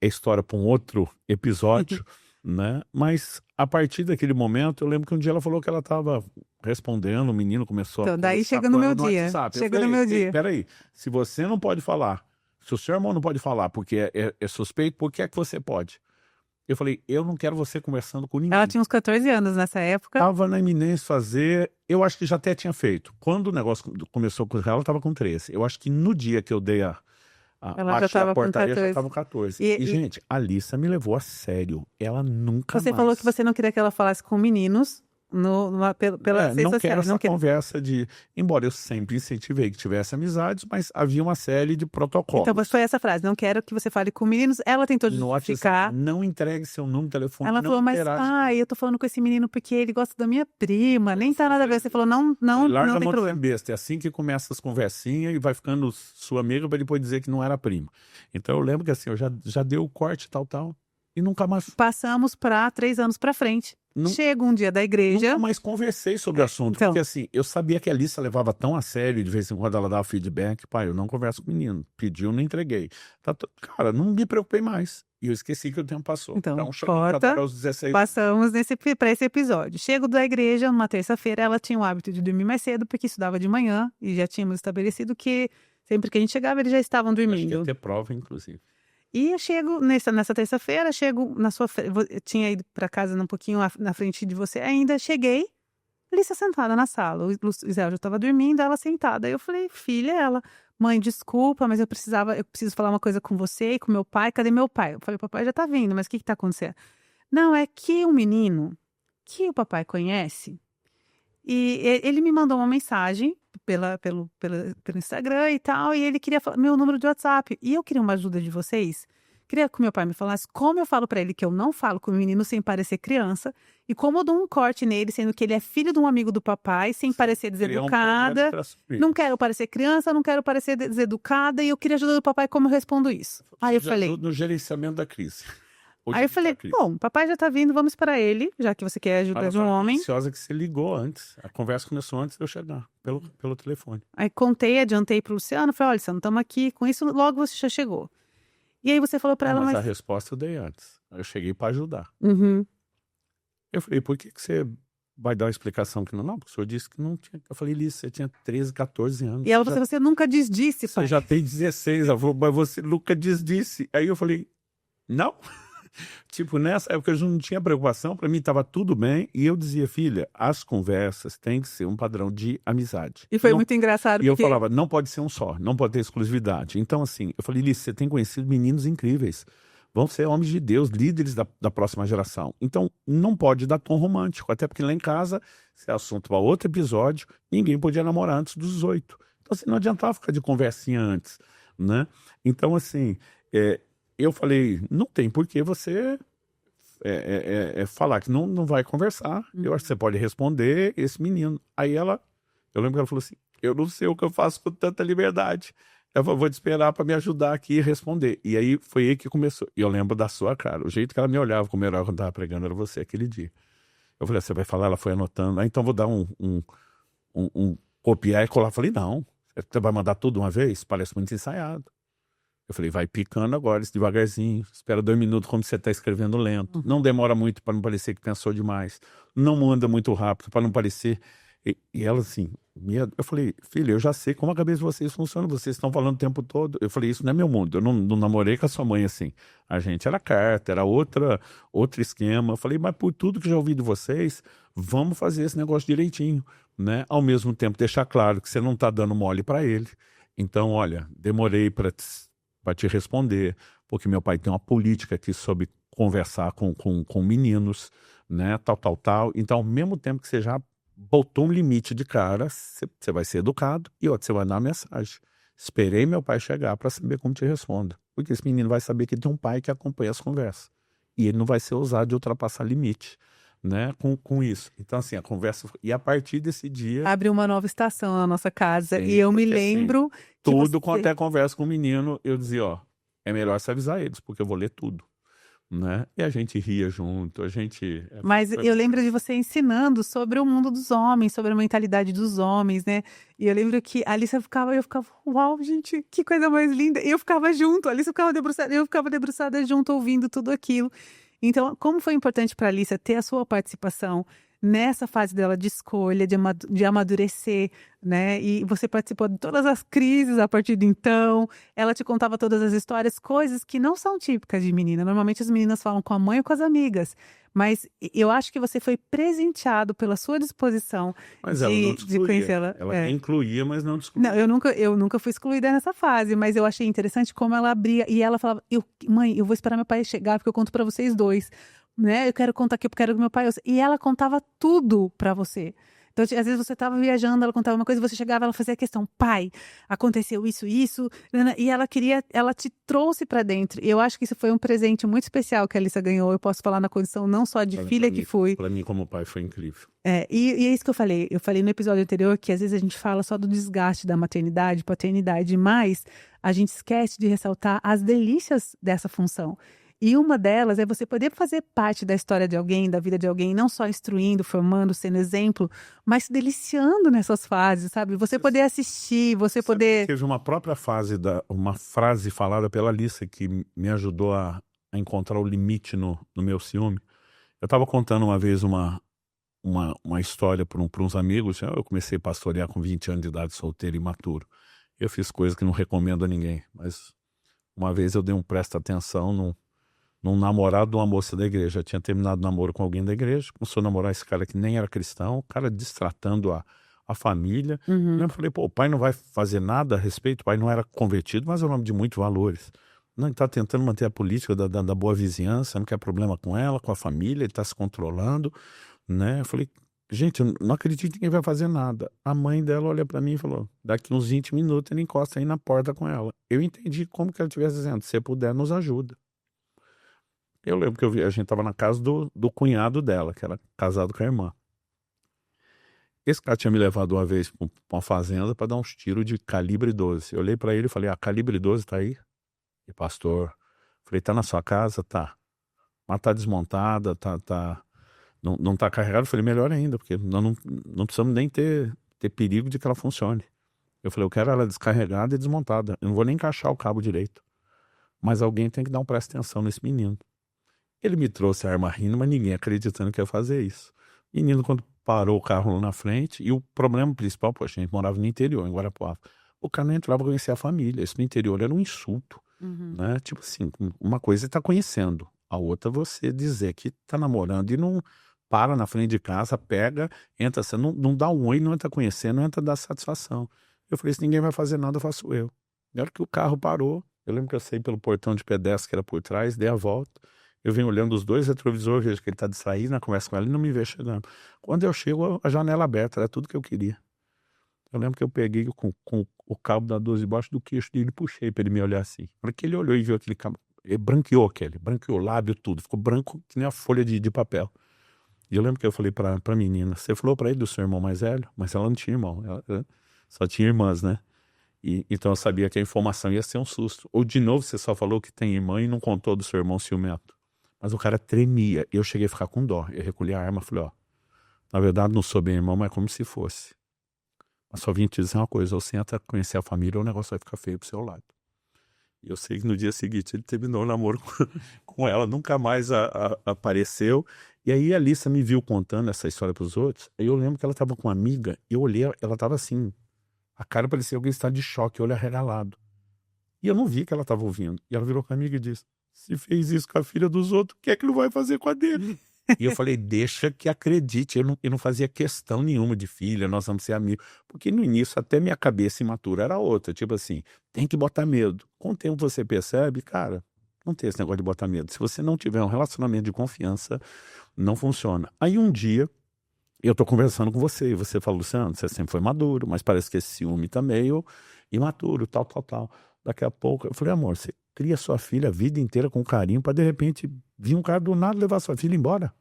história para um outro episódio, né? Mas a partir daquele momento, eu lembro que um dia ela falou que ela estava respondendo, o menino começou Então, a daí conversar chega com no ela meu no dia. WhatsApp. Chega Eu no falei, meu dia. peraí, se você não pode falar, se o seu irmão não pode falar porque é suspeito, por que é que você pode? Eu falei, eu não quero você conversando com ninguém. Ela tinha uns 14 anos nessa época. Estava na iminência de fazer, eu acho que já até tinha feito. Quando o negócio começou com ela, ela estava com 13. Eu acho que no dia que eu dei Ela já estava com portaria, 14. já estava com 14. Gente, a Alissa me levou a sério. Ela nunca Você mais. falou que você não queria que ela falasse com meninos pelas redes Não quero sociais. essa conversa de... Embora eu sempre incentivei que tivesse amizades, mas havia uma série de protocolos. Então foi essa frase, não quero que você fale com meninos. Ela tentou No justificar. WhatsApp, não entregue seu número de telefone. Ela não falou, mas interage. eu tô falando com esse menino porque ele gosta da minha prima, nem tá nada a ver. Você falou, não Larga tem a mão de ser problema. besta. É assim que começa as conversinhas e vai ficando sua amiga para depois dizer que não era prima. Então eu lembro que assim, eu já dei o corte, tal, e nunca mais... Passamos para 3 anos para frente. Não- Chega um dia da igreja. Nunca mais conversei sobre o assunto, Então. porque assim, eu sabia que a Alissa levava tão a sério, de vez em quando ela dava feedback, pai, eu não converso com o menino, pediu, não entreguei. Cara, não me preocupei mais, e eu esqueci que o tempo passou. Então, cheguei corta, aos 16 passamos para esse episódio. Chego da igreja numa terça-feira, ela tinha o hábito de dormir mais cedo, porque estudava de manhã, e já tínhamos estabelecido que sempre que a gente chegava, eles já estavam acho que dormindo. ia ter prova, inclusive. E eu chego nessa terça-feira, chego na sua frente, eu tinha ido para casa um pouquinho na frente de você ainda, cheguei, Alicia sentada na sala, o Israel já estava dormindo, ela sentada. Aí eu falei, filha, ela, mãe, desculpa, mas eu preciso falar uma coisa com você e com meu pai, cadê meu pai? Eu falei, papai já tá vindo, mas o que tá acontecendo? Não, é que um menino que o papai conhece, e ele me mandou uma mensagem pelo Instagram e tal, e ele queria meu número de WhatsApp. E eu queria uma ajuda de vocês. Queria que meu pai me falasse como eu falo pra ele que eu não falo com o menino sem parecer criança, e como eu dou um corte nele, sendo que ele é filho de um amigo do papai, sem parecer deseducada. Não quero parecer criança, não quero parecer deseducada, e eu queria ajuda do papai como eu respondo isso. Aí eu falei... No gerenciamento da crise. Hoje Aí eu em dia, falei, Cris, bom, papai já tá vindo, vamos esperar ele, já que você quer a ajuda ela de um tá homem. ansiosa que você ligou antes. A conversa começou antes de eu chegar, pelo telefone. Aí contei, adiantei pro Luciano, falei, olha, Luciano, estamos aqui, com isso logo você já chegou. E aí você falou pra Não, ela, mas a mas... resposta eu dei antes. Eu cheguei para ajudar. Uhum. Eu falei, por que você vai dar uma explicação que não? Não, porque o senhor disse que não tinha. Eu falei, Liz, você tinha 13, 14 anos. E ela Você falou, você nunca desdisse, você pai. já tem 16. Ela falou, mas você nunca disse. Aí eu falei, não. Tipo, nessa época eu não tinha preocupação, para mim estava tudo bem. E eu dizia, filha, as conversas têm que ser um padrão de amizade. E foi Não- muito engraçado, E eu porque... falava, não pode ser um só, não pode ter exclusividade. Então, assim, eu falei, Liz, você tem conhecido meninos incríveis. Vão ser homens de Deus, líderes da próxima geração. Então, não pode dar tom romântico. Até porque lá em casa, esse é assunto para outro episódio, ninguém podia namorar antes dos 18. Então, assim, não adiantava ficar de conversinha antes, né? Então, assim, eu falei, não tem por que você falar que não vai conversar. Eu acho que você pode responder esse menino. Aí eu lembro que ela falou assim, eu não sei o que eu faço com tanta liberdade. Eu falei, vou te esperar para me ajudar aqui e responder. E aí foi aí que começou. E eu lembro da sua cara. O jeito que ela me olhava como herói quando estava pregando era você aquele dia. Eu falei, você vai falar? Ela foi anotando. Ah, então vou dar um copiar e colar. Eu falei, não. Você vai mandar tudo uma vez? Parece muito ensaiado. Eu falei, vai picando agora, devagarzinho. Espera 2 minutos como você está escrevendo lento. Não demora muito para não parecer que pensou demais. Não manda muito rápido para não parecer... E ela assim, eu falei, filha, eu já sei como a cabeça de vocês funciona, vocês estão falando o tempo todo. Eu falei, isso não é meu mundo, eu não namorei com a sua mãe assim. A gente era carta, era outro esquema. Eu falei, mas por tudo que já ouvi de vocês, vamos fazer esse negócio direitinho, né? Ao mesmo tempo, deixar claro que você não está dando mole para ele. Então, olha, demorei para te responder, porque meu pai tem uma política aqui sobre conversar com meninos, né? Tal. Então, ao mesmo tempo que você já botou um limite de cara, você vai ser educado e outro, você vai dar uma mensagem. Esperei meu pai chegar para saber como te respondo. Porque esse menino vai saber que tem um pai que acompanha as conversas. E ele não vai ser ousado de ultrapassar limite, né? Com isso. Então, assim, a conversa... E a partir desse dia... Abriu uma nova estação na nossa casa. Sim, E eu me porque, assim, lembro que tudo quanto é conversa com o menino, eu dizia, ó, é melhor você avisar eles, porque eu vou ler tudo. Né? E a gente ria junto, a gente... Mas eu lembro de você ensinando sobre o mundo dos homens, sobre a mentalidade dos homens, né? E eu lembro que a Alice eu ficava, uau, gente, que coisa mais linda. E eu ficava junto, a Alice ficava debruçada, eu ficava debruçada junto, ouvindo tudo aquilo. Então, como foi importante para a Alice ter a sua participação nessa fase dela de escolha, de amadurecer, né? E você participou de todas as crises a partir de então. Ela te contava todas as histórias, coisas que não são típicas de menina. Normalmente as meninas falam com a mãe ou com as amigas. Mas eu acho que você foi presenteado pela sua disposição Mas ela não te de conhecê-la. Ela incluía, mas não te excluía. Não, eu nunca fui excluída nessa fase, mas eu achei interessante como ela abria e ela falava, mãe, eu vou esperar meu pai chegar porque eu conto para vocês dois, né? Eu quero contar aqui, eu quero que meu pai ouça. E ela contava tudo para você. Então, às vezes você estava viajando, ela contava uma coisa, você chegava, ela fazia questão, pai, aconteceu isso, e ela te trouxe para dentro. E eu acho que isso foi um presente muito especial que a Alissa ganhou. Eu posso falar na condição não só de filha que fui. Para mim, como pai, foi incrível. E é isso que eu falei. Eu falei no episódio anterior que às vezes a gente fala só do desgaste da maternidade, paternidade, mas a gente esquece de ressaltar as delícias dessa função. E uma delas é você poder fazer parte da história de alguém, da vida de alguém, não só instruindo, formando, sendo exemplo, mas se deliciando nessas fases, sabe? Você poder assistir, você poder... Teve uma própria uma frase falada pela Alissa que me ajudou a encontrar o limite no meu ciúme. Eu estava contando uma vez uma história para uns amigos. Eu comecei a pastorear com 20 anos de idade, solteiro e imaturo. Eu fiz coisas que não recomendo a ninguém, mas uma vez eu dei presta atenção num namorado de uma moça da igreja. Eu tinha terminado o namoro com alguém da igreja, começou a namorar esse cara que nem era cristão, o cara destratando a família. Eu falei, pô, o pai não vai fazer nada a respeito, o pai não era convertido, mas é um homem de muitos valores. Não, ele está tentando manter a política da boa vizinhança, não quer problema com ela, com a família, ele está se controlando, né? Eu falei, gente, eu não acredito que ninguém vai fazer nada. A mãe dela olha para mim e falou, daqui uns 20 minutos ele encosta aí na porta com ela. Eu entendi como que ela estivesse dizendo, se puder, nos ajuda. Eu lembro que a gente estava na casa do cunhado dela, que era casado com a irmã. Esse cara tinha me levado uma vez para uma fazenda para dar uns tiros de calibre 12. Eu olhei para ele e falei, calibre 12 tá aí? E pastor, falei, tá na sua casa? Tá. mas tá desmontada, não tá carregada. Eu falei, melhor ainda, porque nós não precisamos nem ter perigo de que ela funcione. Eu falei, eu quero ela descarregada e desmontada. Eu não vou nem encaixar o cabo direito. Mas alguém tem que dar um presta atenção nesse menino. Ele me trouxe a arma rindo, mas ninguém acreditando que ia fazer isso. Menino, quando parou o carro lá na frente, e o problema principal, poxa, a gente morava no interior, em Guarapuava. O cara não entrava pra conhecer a família. Isso no interior era um insulto, né? Tipo assim, uma coisa é estar conhecendo, a outra você dizer que tá namorando e não para na frente de casa, pega, entra, você não dá um oi, não entra conhecendo, não entra dar satisfação. Eu falei, se ninguém vai fazer nada, eu faço eu. Na hora que o carro parou, eu lembro que eu saí pelo portão de pedestre que era por trás, dei a volta, eu venho olhando os dois retrovisores, vejo que ele tá distraído, na conversa com ela, e não me vê chegando. Quando eu chego, a janela aberta, era tudo que eu queria. Eu lembro que eu peguei com o cabo da 12 debaixo do queixo dele e puxei pra ele me olhar assim. Na hora que ele olhou e viu aquele cabo, ele branqueou o lábio, tudo, ficou branco que nem a folha de papel. E eu lembro que eu falei pra menina, você falou pra ele do seu irmão mais velho? Mas ela não tinha irmão, ela só tinha irmãs, né? Então eu sabia que a informação ia ser um susto. Ou de novo você só falou que tem irmã e não contou do seu irmão ciumento. Mas o cara tremia. Eu cheguei a ficar com dó. Eu recolhi a arma e falei, ó, na verdade não sou bem irmão, mas é como se fosse. Mas só vim te dizer uma coisa, ou você entra conhecer a família ou o negócio vai ficar feio pro seu lado. E eu sei que no dia seguinte ele terminou o namoro com ela, nunca mais apareceu. E aí a Alissa me viu contando essa história pros outros. Aí eu lembro que ela tava com uma amiga, e eu olhei, ela tava assim, a cara parecia alguém estar de choque, olho arregalado. E eu não vi que ela tava ouvindo. E ela virou com a amiga e disse, se fez isso com a filha dos outros, o que é que ele vai fazer com a dele? E eu falei, deixa que acredite. Eu não fazia questão nenhuma de filha, nós vamos ser amigos. Porque no início, até minha cabeça imatura era outra. Tipo assim, tem que botar medo. Com o tempo você percebe, cara, não tem esse negócio de botar medo. Se você não tiver um relacionamento de confiança, não funciona. Aí um dia, eu tô conversando com você, e você fala, Luciano, você sempre foi maduro, mas parece que esse ciúme tá meio imaturo, tal. Daqui a pouco, eu falei, amor, você cria sua filha a vida inteira com carinho pra de repente vir um cara do nada levar sua filha embora.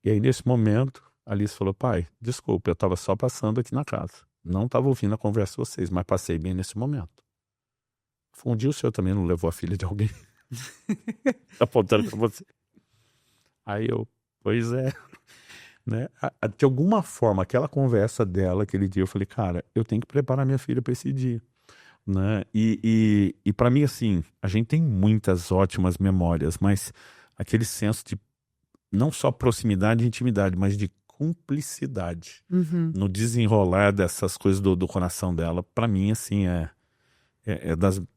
E aí nesse momento, a Alice falou, pai, desculpa, eu tava só passando aqui na casa. Não tava ouvindo a conversa de vocês, mas passei bem nesse momento. Um dia o senhor também não levou a filha de alguém? Apontando pra você. Aí eu, pois é. Né? De alguma forma, aquela conversa dela, aquele dia, eu falei, cara, eu tenho que preparar minha filha para esse dia. Né? E para mim, assim, a gente tem muitas ótimas memórias, mas aquele senso de não só proximidade e intimidade, mas de cumplicidade no desenrolar dessas coisas do coração dela, para mim, assim, é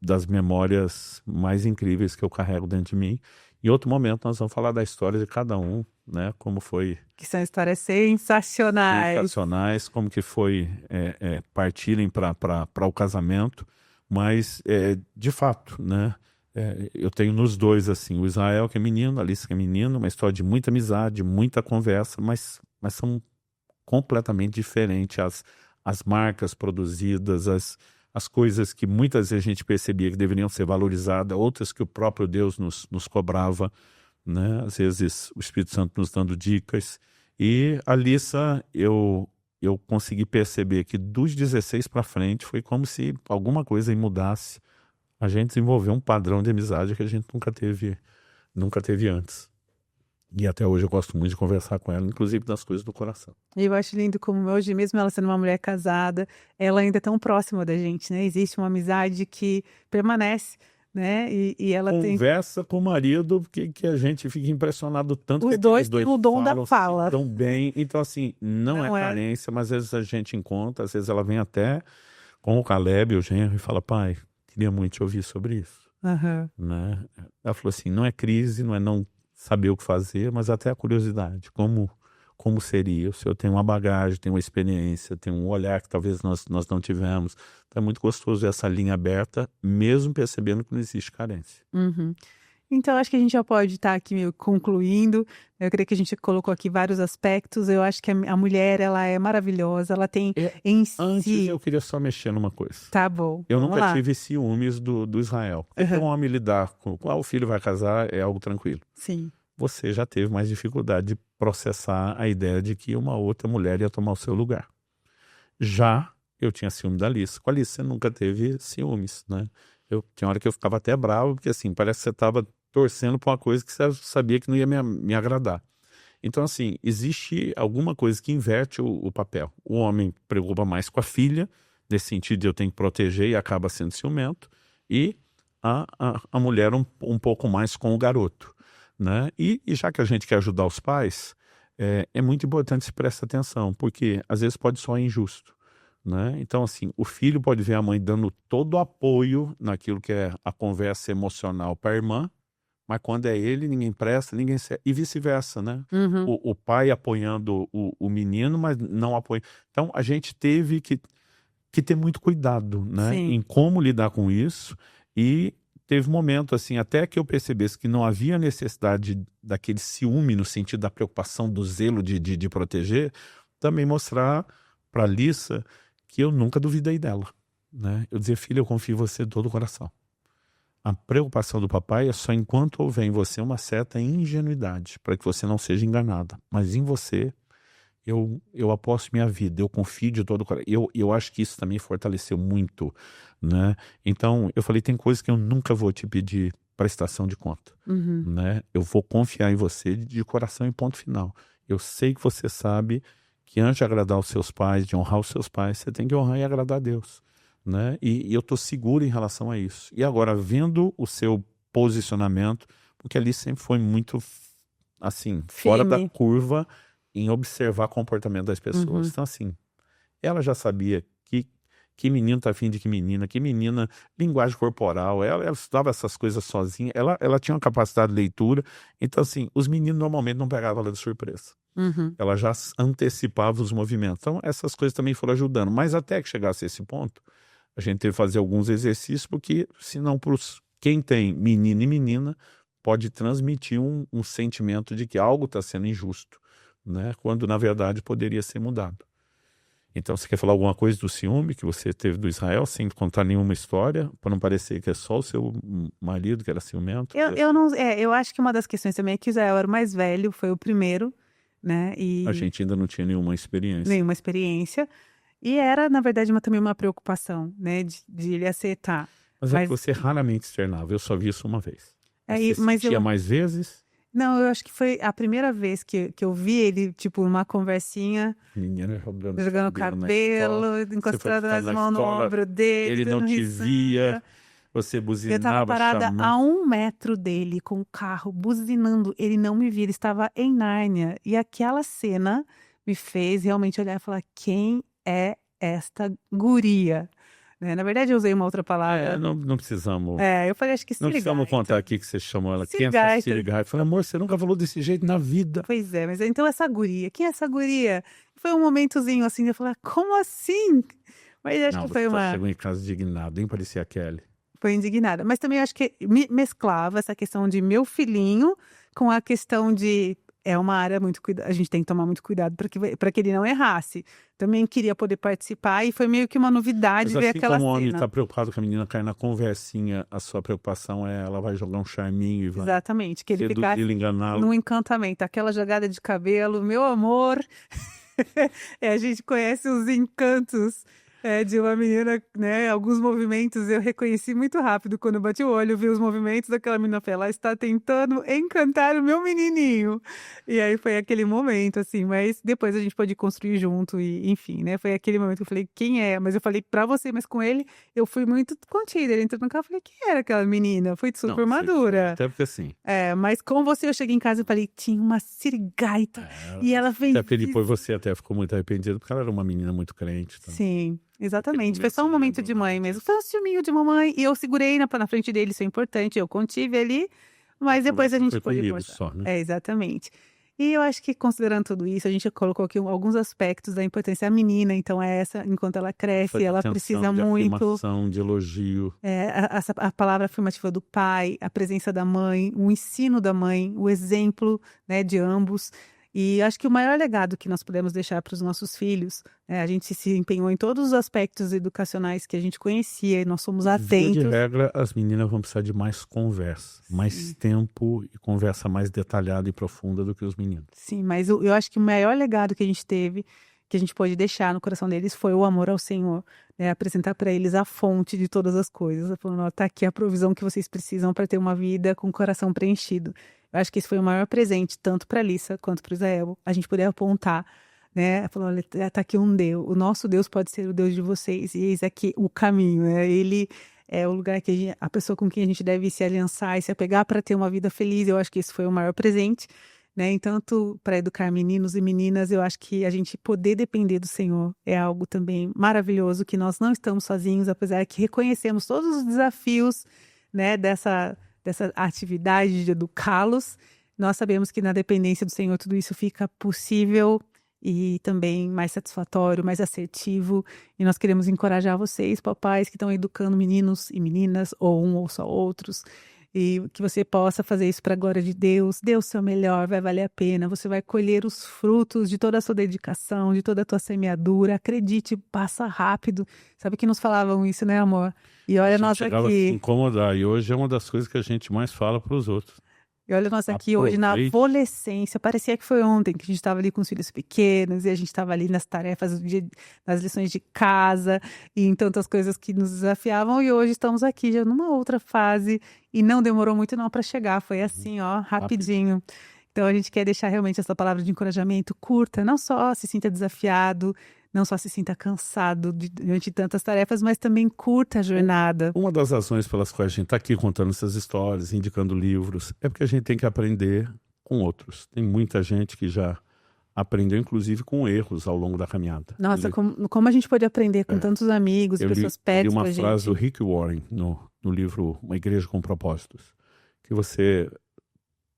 das memórias mais incríveis que eu carrego dentro de mim. Em outro momento nós vamos falar da história de cada um, né? Como foi... Que são histórias sensacionais. Sensacionais, como que foi partirem para o casamento. Mas, de fato, né? Eu tenho nos dois, assim, o Israel que é menino, a Alice que é menino, uma história de muita amizade, muita conversa, mas são completamente diferentes as marcas produzidas, as coisas que muitas vezes a gente percebia que deveriam ser valorizadas, outras que o próprio Deus nos cobrava, né? Às vezes o Espírito Santo nos dando dicas. E a Alissa, eu consegui perceber que dos 16 para frente foi como se alguma coisa aí mudasse. A gente desenvolveu um padrão de amizade que a gente nunca teve antes. E até hoje eu gosto muito de conversar com ela, inclusive das coisas do coração. Eu acho lindo como hoje, mesmo ela sendo uma mulher casada, ela ainda é tão próxima da gente, né? Existe uma amizade que permanece, né? E ela conversa com o marido que a gente fica impressionado tanto os que dois têm o dom da fala. Tão bem. Então, assim, não é carência, mas às vezes a gente encontra, às vezes ela vem até com o Caleb, o genro, e fala, pai, queria muito te ouvir sobre isso. Né? Ela falou assim, não é crise, não é não saber o que fazer, mas até a curiosidade, como seria. O senhor tem uma bagagem, tem uma experiência, tem um olhar que talvez nós não tivemos. Então é muito gostoso essa linha aberta, mesmo percebendo que não existe carência. Então, acho que a gente já pode estar aqui meio concluindo. Eu creio que a gente colocou aqui vários aspectos. Eu acho que a mulher, ela é maravilhosa. Ela tem em si... Antes, eu queria só mexer numa coisa. Tá bom. Eu nunca tive ciúmes do Israel. Porque um homem lidar com o filho vai casar é algo tranquilo. Sim. Você já teve mais dificuldade de processar a ideia de que uma outra mulher ia tomar o seu lugar. Já eu tinha ciúme da Alice. Com a Alice você nunca teve ciúmes, né? Tinha hora que eu ficava até bravo, porque assim, parece que você estava torcendo para uma coisa que você sabia que não ia me agradar. Então, assim, existe alguma coisa que inverte o papel. O homem preocupa mais com a filha, nesse sentido de eu tenho que proteger e acaba sendo ciumento, e a mulher um pouco mais com o garoto, né? E já que a gente quer ajudar os pais, é muito importante se prestar atenção, porque às vezes pode soar injusto, né? Então, assim, o filho pode ver a mãe dando todo o apoio naquilo que é a conversa emocional para a irmã, mas quando é ele, ninguém presta, e vice-versa, né? Uhum. O pai apoiando o menino, mas não apoia. Então, a gente teve que ter muito cuidado, né? Sim. Em como lidar com isso. E teve um momento, assim, até que eu percebesse que não havia necessidade daquele ciúme, no sentido da preocupação, do zelo de proteger, também mostrar para a Lissa que eu nunca duvidei dela, né? Eu dizia, filha, eu confio em você de todo o coração. A preocupação do papai é só enquanto houver em você uma certa ingenuidade, para que você não seja enganada. Mas em você, eu aposto minha vida, eu confio de todo o coração. Eu acho que isso também fortaleceu muito, né? Então, eu falei, tem coisas que eu nunca vou te pedir prestação de conta, Uhum. né? Eu vou confiar em você de coração e ponto final. Eu sei que você sabe que antes de agradar os seus pais, de honrar os seus pais, você tem que honrar e agradar a Deus, né? E eu estou seguro em relação a isso. E agora, vendo o seu posicionamento, porque ali sempre foi muito, assim, fora da Firme. curva em observar o comportamento das pessoas. Uhum. Então, assim, ela já sabia que menino tá afim de que menina, linguagem corporal, ela estudava essas coisas sozinha, ela tinha uma capacidade de leitura. Então, assim, os meninos normalmente não pegavam ela de surpresa. Uhum. Ela já antecipava os movimentos. Então, essas coisas também foram ajudando. Mas até que chegasse a esse ponto, a gente teve que fazer alguns exercícios, porque senão quem tem menino e menina pode transmitir um sentimento de que algo está sendo injusto, né? Quando na verdade poderia ser mudado. Então, você quer falar alguma coisa do ciúme que você teve do Israel, sem contar nenhuma história, para não parecer que é só o seu marido que era ciumento? Eu não, eu acho que uma das questões também é que Israel era o mais velho, foi o primeiro, né? A E gente ainda não tinha nenhuma experiência. nenhuma experiência. E era, na verdade, também uma preocupação, né? De ele aceitar. Mas é que Mas, você raramente externava, eu só vi isso uma vez. aí, Você mas sentia mais vezes? não, eu acho que foi a primeira vez que eu vi ele, tipo, numa conversinha, Menina jogando jogando cabelo na escola. cabelo, Você foi encostado ficar nas na mãos no escola, ombro dele, ele não dando te risada. via, você Eu tava buzinava, parada chamando. a 1 metro dele, com o carro, buzinando. Ele não me via, ele estava em Nárnia. E aquela cena me fez realmente olhar e falar: quem é esta guria? Né? Na verdade, eu usei uma outra palavra. Não precisamos. Eu falei, acho que Não precisamos contar sirigaita. aqui que você chamou ela. Quem é essa Sirigaita. Sirigai? Eu falei, amor, você nunca falou desse jeito na vida. Pois é, mas então essa guria, quem é essa guria? Foi um momentozinho assim, de eu falar, como assim? Mas acho Não, que você foi só chegou em casa indignado, nem parecia a Kelly. foi indignada. Mas também acho que mesclava essa questão de meu filhinho com a questão de é uma área muito a gente tem que tomar muito cuidado para que ele não errasse. Também queria poder participar e foi meio que uma novidade Mas ver assim aquela como o homem cena. está preocupado com a menina cair na conversinha, a sua preocupação é ela vai jogar um charminho e vai Exatamente, que ele ficasse seduzir, enganá-lo. num encantamento, aquela jogada de cabelo, meu amor. A gente conhece os encantos de uma menina, né? Alguns movimentos eu reconheci muito rápido quando eu bati o olho, vi os movimentos daquela menina. Falei, ela está tentando encantar o meu menininho. E aí foi aquele momento, assim. Mas depois a gente pôde construir junto e, enfim, né? Foi aquele momento que eu falei, quem é? Mas eu falei pra você, mas com ele eu fui muito contida. Ele entrou no carro e falei, quem era aquela menina? Foi super madura. Até porque assim. Mas com você eu cheguei em casa e falei, tinha uma sirigaita. E ela fez Até porque depois você até ficou muito arrependido, porque ela era uma menina muito crente. Então. Sim, exatamente. Foi Aquele só um momento momento de mãe mesmo. Foi um ciúminho de mamãe. E eu segurei na frente dele, isso é importante. Eu contive ali, mas depois a gente foi pôde comigo conversar. só, né? Exatamente. E eu acho que considerando tudo isso, a gente colocou aqui alguns aspectos da importância da menina. Então é essa, enquanto ela cresce, ela Atenção, precisa de muito. afirmação, de elogio. A palavra afirmativa do pai, a presença da mãe, o ensino da mãe, o exemplo, né, de ambos. E acho que o maior legado que nós podemos deixar para os nossos filhos, a gente se empenhou em todos os aspectos educacionais que a gente conhecia, e nós somos Via atentos. de regra, as meninas vão precisar de mais conversa, mais tempo e conversa mais detalhada e profunda do que os meninos. Sim, mas eu acho que o maior legado que a gente teve, que a gente pôde deixar no coração deles foi o amor ao Senhor, né? Apresentar para eles a fonte de todas as coisas, falando, ó, tá aqui a provisão que vocês precisam para ter uma vida com o coração preenchido. Eu acho que esse foi o maior presente, tanto para a Alissa quanto para o Israel, a gente poder apontar, né? Falou, olha, tá aqui um Deus, o nosso Deus pode ser o Deus de vocês, e eis aqui o caminho, né? Ele é o lugar que a pessoa com quem a gente deve se aliançar e se apegar para ter uma vida feliz. Eu acho que esse foi o maior presente, né? Tanto para educar meninos e meninas, eu acho que a gente poder depender do Senhor é algo também maravilhoso, que nós não estamos sozinhos, apesar que reconhecemos todos os desafios, né, dessa atividade de educá-los. Nós sabemos que na dependência do Senhor tudo isso fica possível e também mais satisfatório, mais assertivo. E nós queremos encorajar vocês, papais que estão educando meninos e meninas, ou um ou só outros, e que você possa fazer isso para a glória de Deus. Dê o seu melhor, vai valer a pena. Você vai colher os frutos de toda a sua dedicação, de toda a tua semeadura. Acredite, passa rápido. Sabe que nos falavam isso, né, amor? E olha nós chegava a se aqui. incomodar, e hoje é uma das coisas que a gente mais fala para os outros. E olha nós aqui hoje na Aproveite. adolescência, parecia que foi ontem que a gente estava ali com os filhos pequenos e a gente estava ali nas tarefas, nas lições de casa e em tantas coisas que nos desafiavam, e hoje estamos aqui já numa outra fase e não demorou muito não para chegar, foi assim, ó, rapidinho. Então a gente quer deixar realmente essa palavra de encorajamento curta, não só se sinta desafiado, não só se sinta cansado diante de tantas tarefas, mas também curta a jornada. Uma das razões pelas quais a gente está aqui contando essas histórias, indicando livros, é porque a gente tem que aprender com outros. Tem muita gente que já aprendeu, inclusive, com erros ao longo da caminhada. Nossa, como a gente pode aprender com tantos amigos, pessoas perto uma da gente. frase do Rick Warren no livro Uma Igreja com Propósitos, que você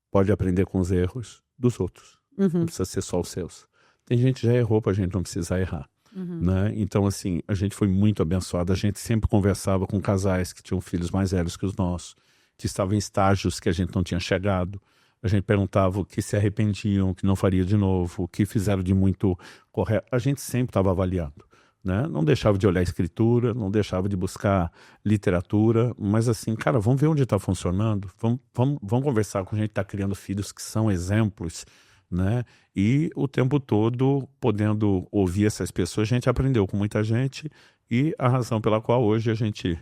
pode aprender com os erros dos outros. Não precisa ser só os seus. Tem gente que já errou para a gente não precisar errar. Né? Então, assim, a gente foi muito abençoado. A gente sempre conversava com casais que tinham filhos mais velhos que os nossos, que estavam em estágios que a gente não tinha chegado. A gente perguntava o que se arrependiam, o que não faria de novo, o que fizeram de muito correto. A gente sempre estava avaliando, né? Não deixava de olhar a escritura, não deixava de buscar literatura, mas assim, cara, vamos ver onde está funcionando, vamos conversar com a gente que está criando filhos que são exemplos, né? E o tempo todo, podendo ouvir essas pessoas, a gente aprendeu com muita gente, e a razão pela qual hoje a gente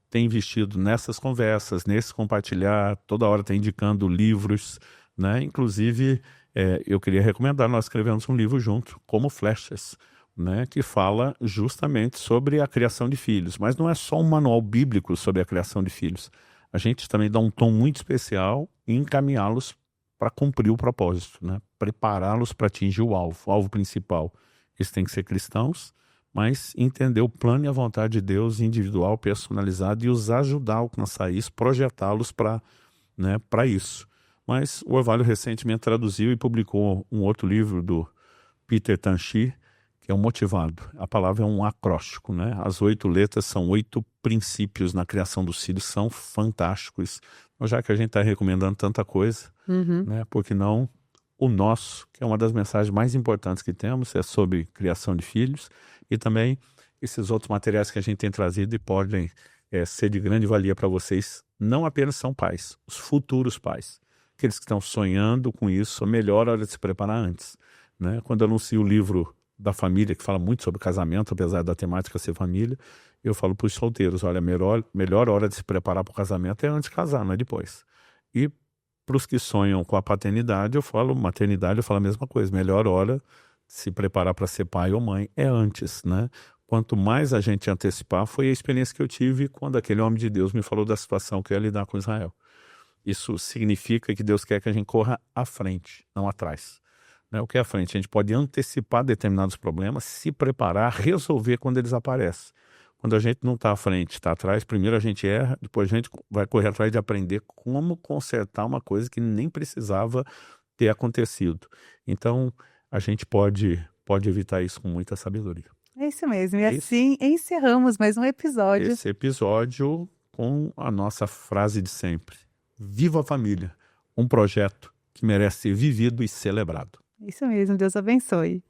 tem investido nessas conversas, nesse compartilhar, toda hora está indicando livros, né? Inclusive, eu queria recomendar, nós escrevemos um livro junto, Como Flechas, né? Que fala justamente sobre a criação de filhos, mas não é só um manual bíblico sobre a criação de filhos. A gente também dá um tom muito especial em encaminhá-los para cumprir o propósito, né? Prepará-los para atingir o alvo principal. Eles têm que ser cristãos, mas entender o plano e a vontade de Deus individual, personalizado, e os ajudar a alcançar isso, projetá-los para, né, para isso. Mas o Orvalho recentemente traduziu e publicou um outro livro do Peter Tanchi, que é o Motivado. A palavra é um acróstico, né? As 8 letras são 8 princípios na criação dos filhos, são fantásticos. Então, já que a gente está recomendando tanta coisa, né, por que não o nosso, que é uma das mensagens mais importantes que temos, é sobre criação de filhos, e também esses outros materiais que a gente tem trazido e podem ser de grande valia para vocês. Não apenas são pais, os futuros pais, aqueles que estão sonhando com isso, a melhor hora de se preparar antes, né? Quando eu anuncio o livro da família, que fala muito sobre casamento, apesar da temática ser família, eu falo para os solteiros, olha, a melhor hora de se preparar para o casamento é antes de casar, não é depois. E para os que sonham com a paternidade, maternidade, eu falo a mesma coisa, melhor hora de se preparar para ser pai ou mãe é antes, né? Quanto mais a gente antecipar, foi a experiência que eu tive quando aquele homem de Deus me falou da situação que eu ia lidar com Israel. Isso significa que Deus quer que a gente corra à frente, não atrás. Né? O que é à frente? A gente pode antecipar determinados problemas, se preparar, resolver quando eles aparecem. Quando a gente não está à frente, está atrás, primeiro a gente erra, depois a gente vai correr atrás de aprender como consertar uma coisa que nem precisava ter acontecido. Então, a gente pode evitar isso com muita sabedoria. É isso mesmo. E assim encerramos mais um episódio. Esse episódio com a nossa frase de sempre. Viva a família, um projeto que merece ser vivido e celebrado. Isso mesmo, Deus abençoe.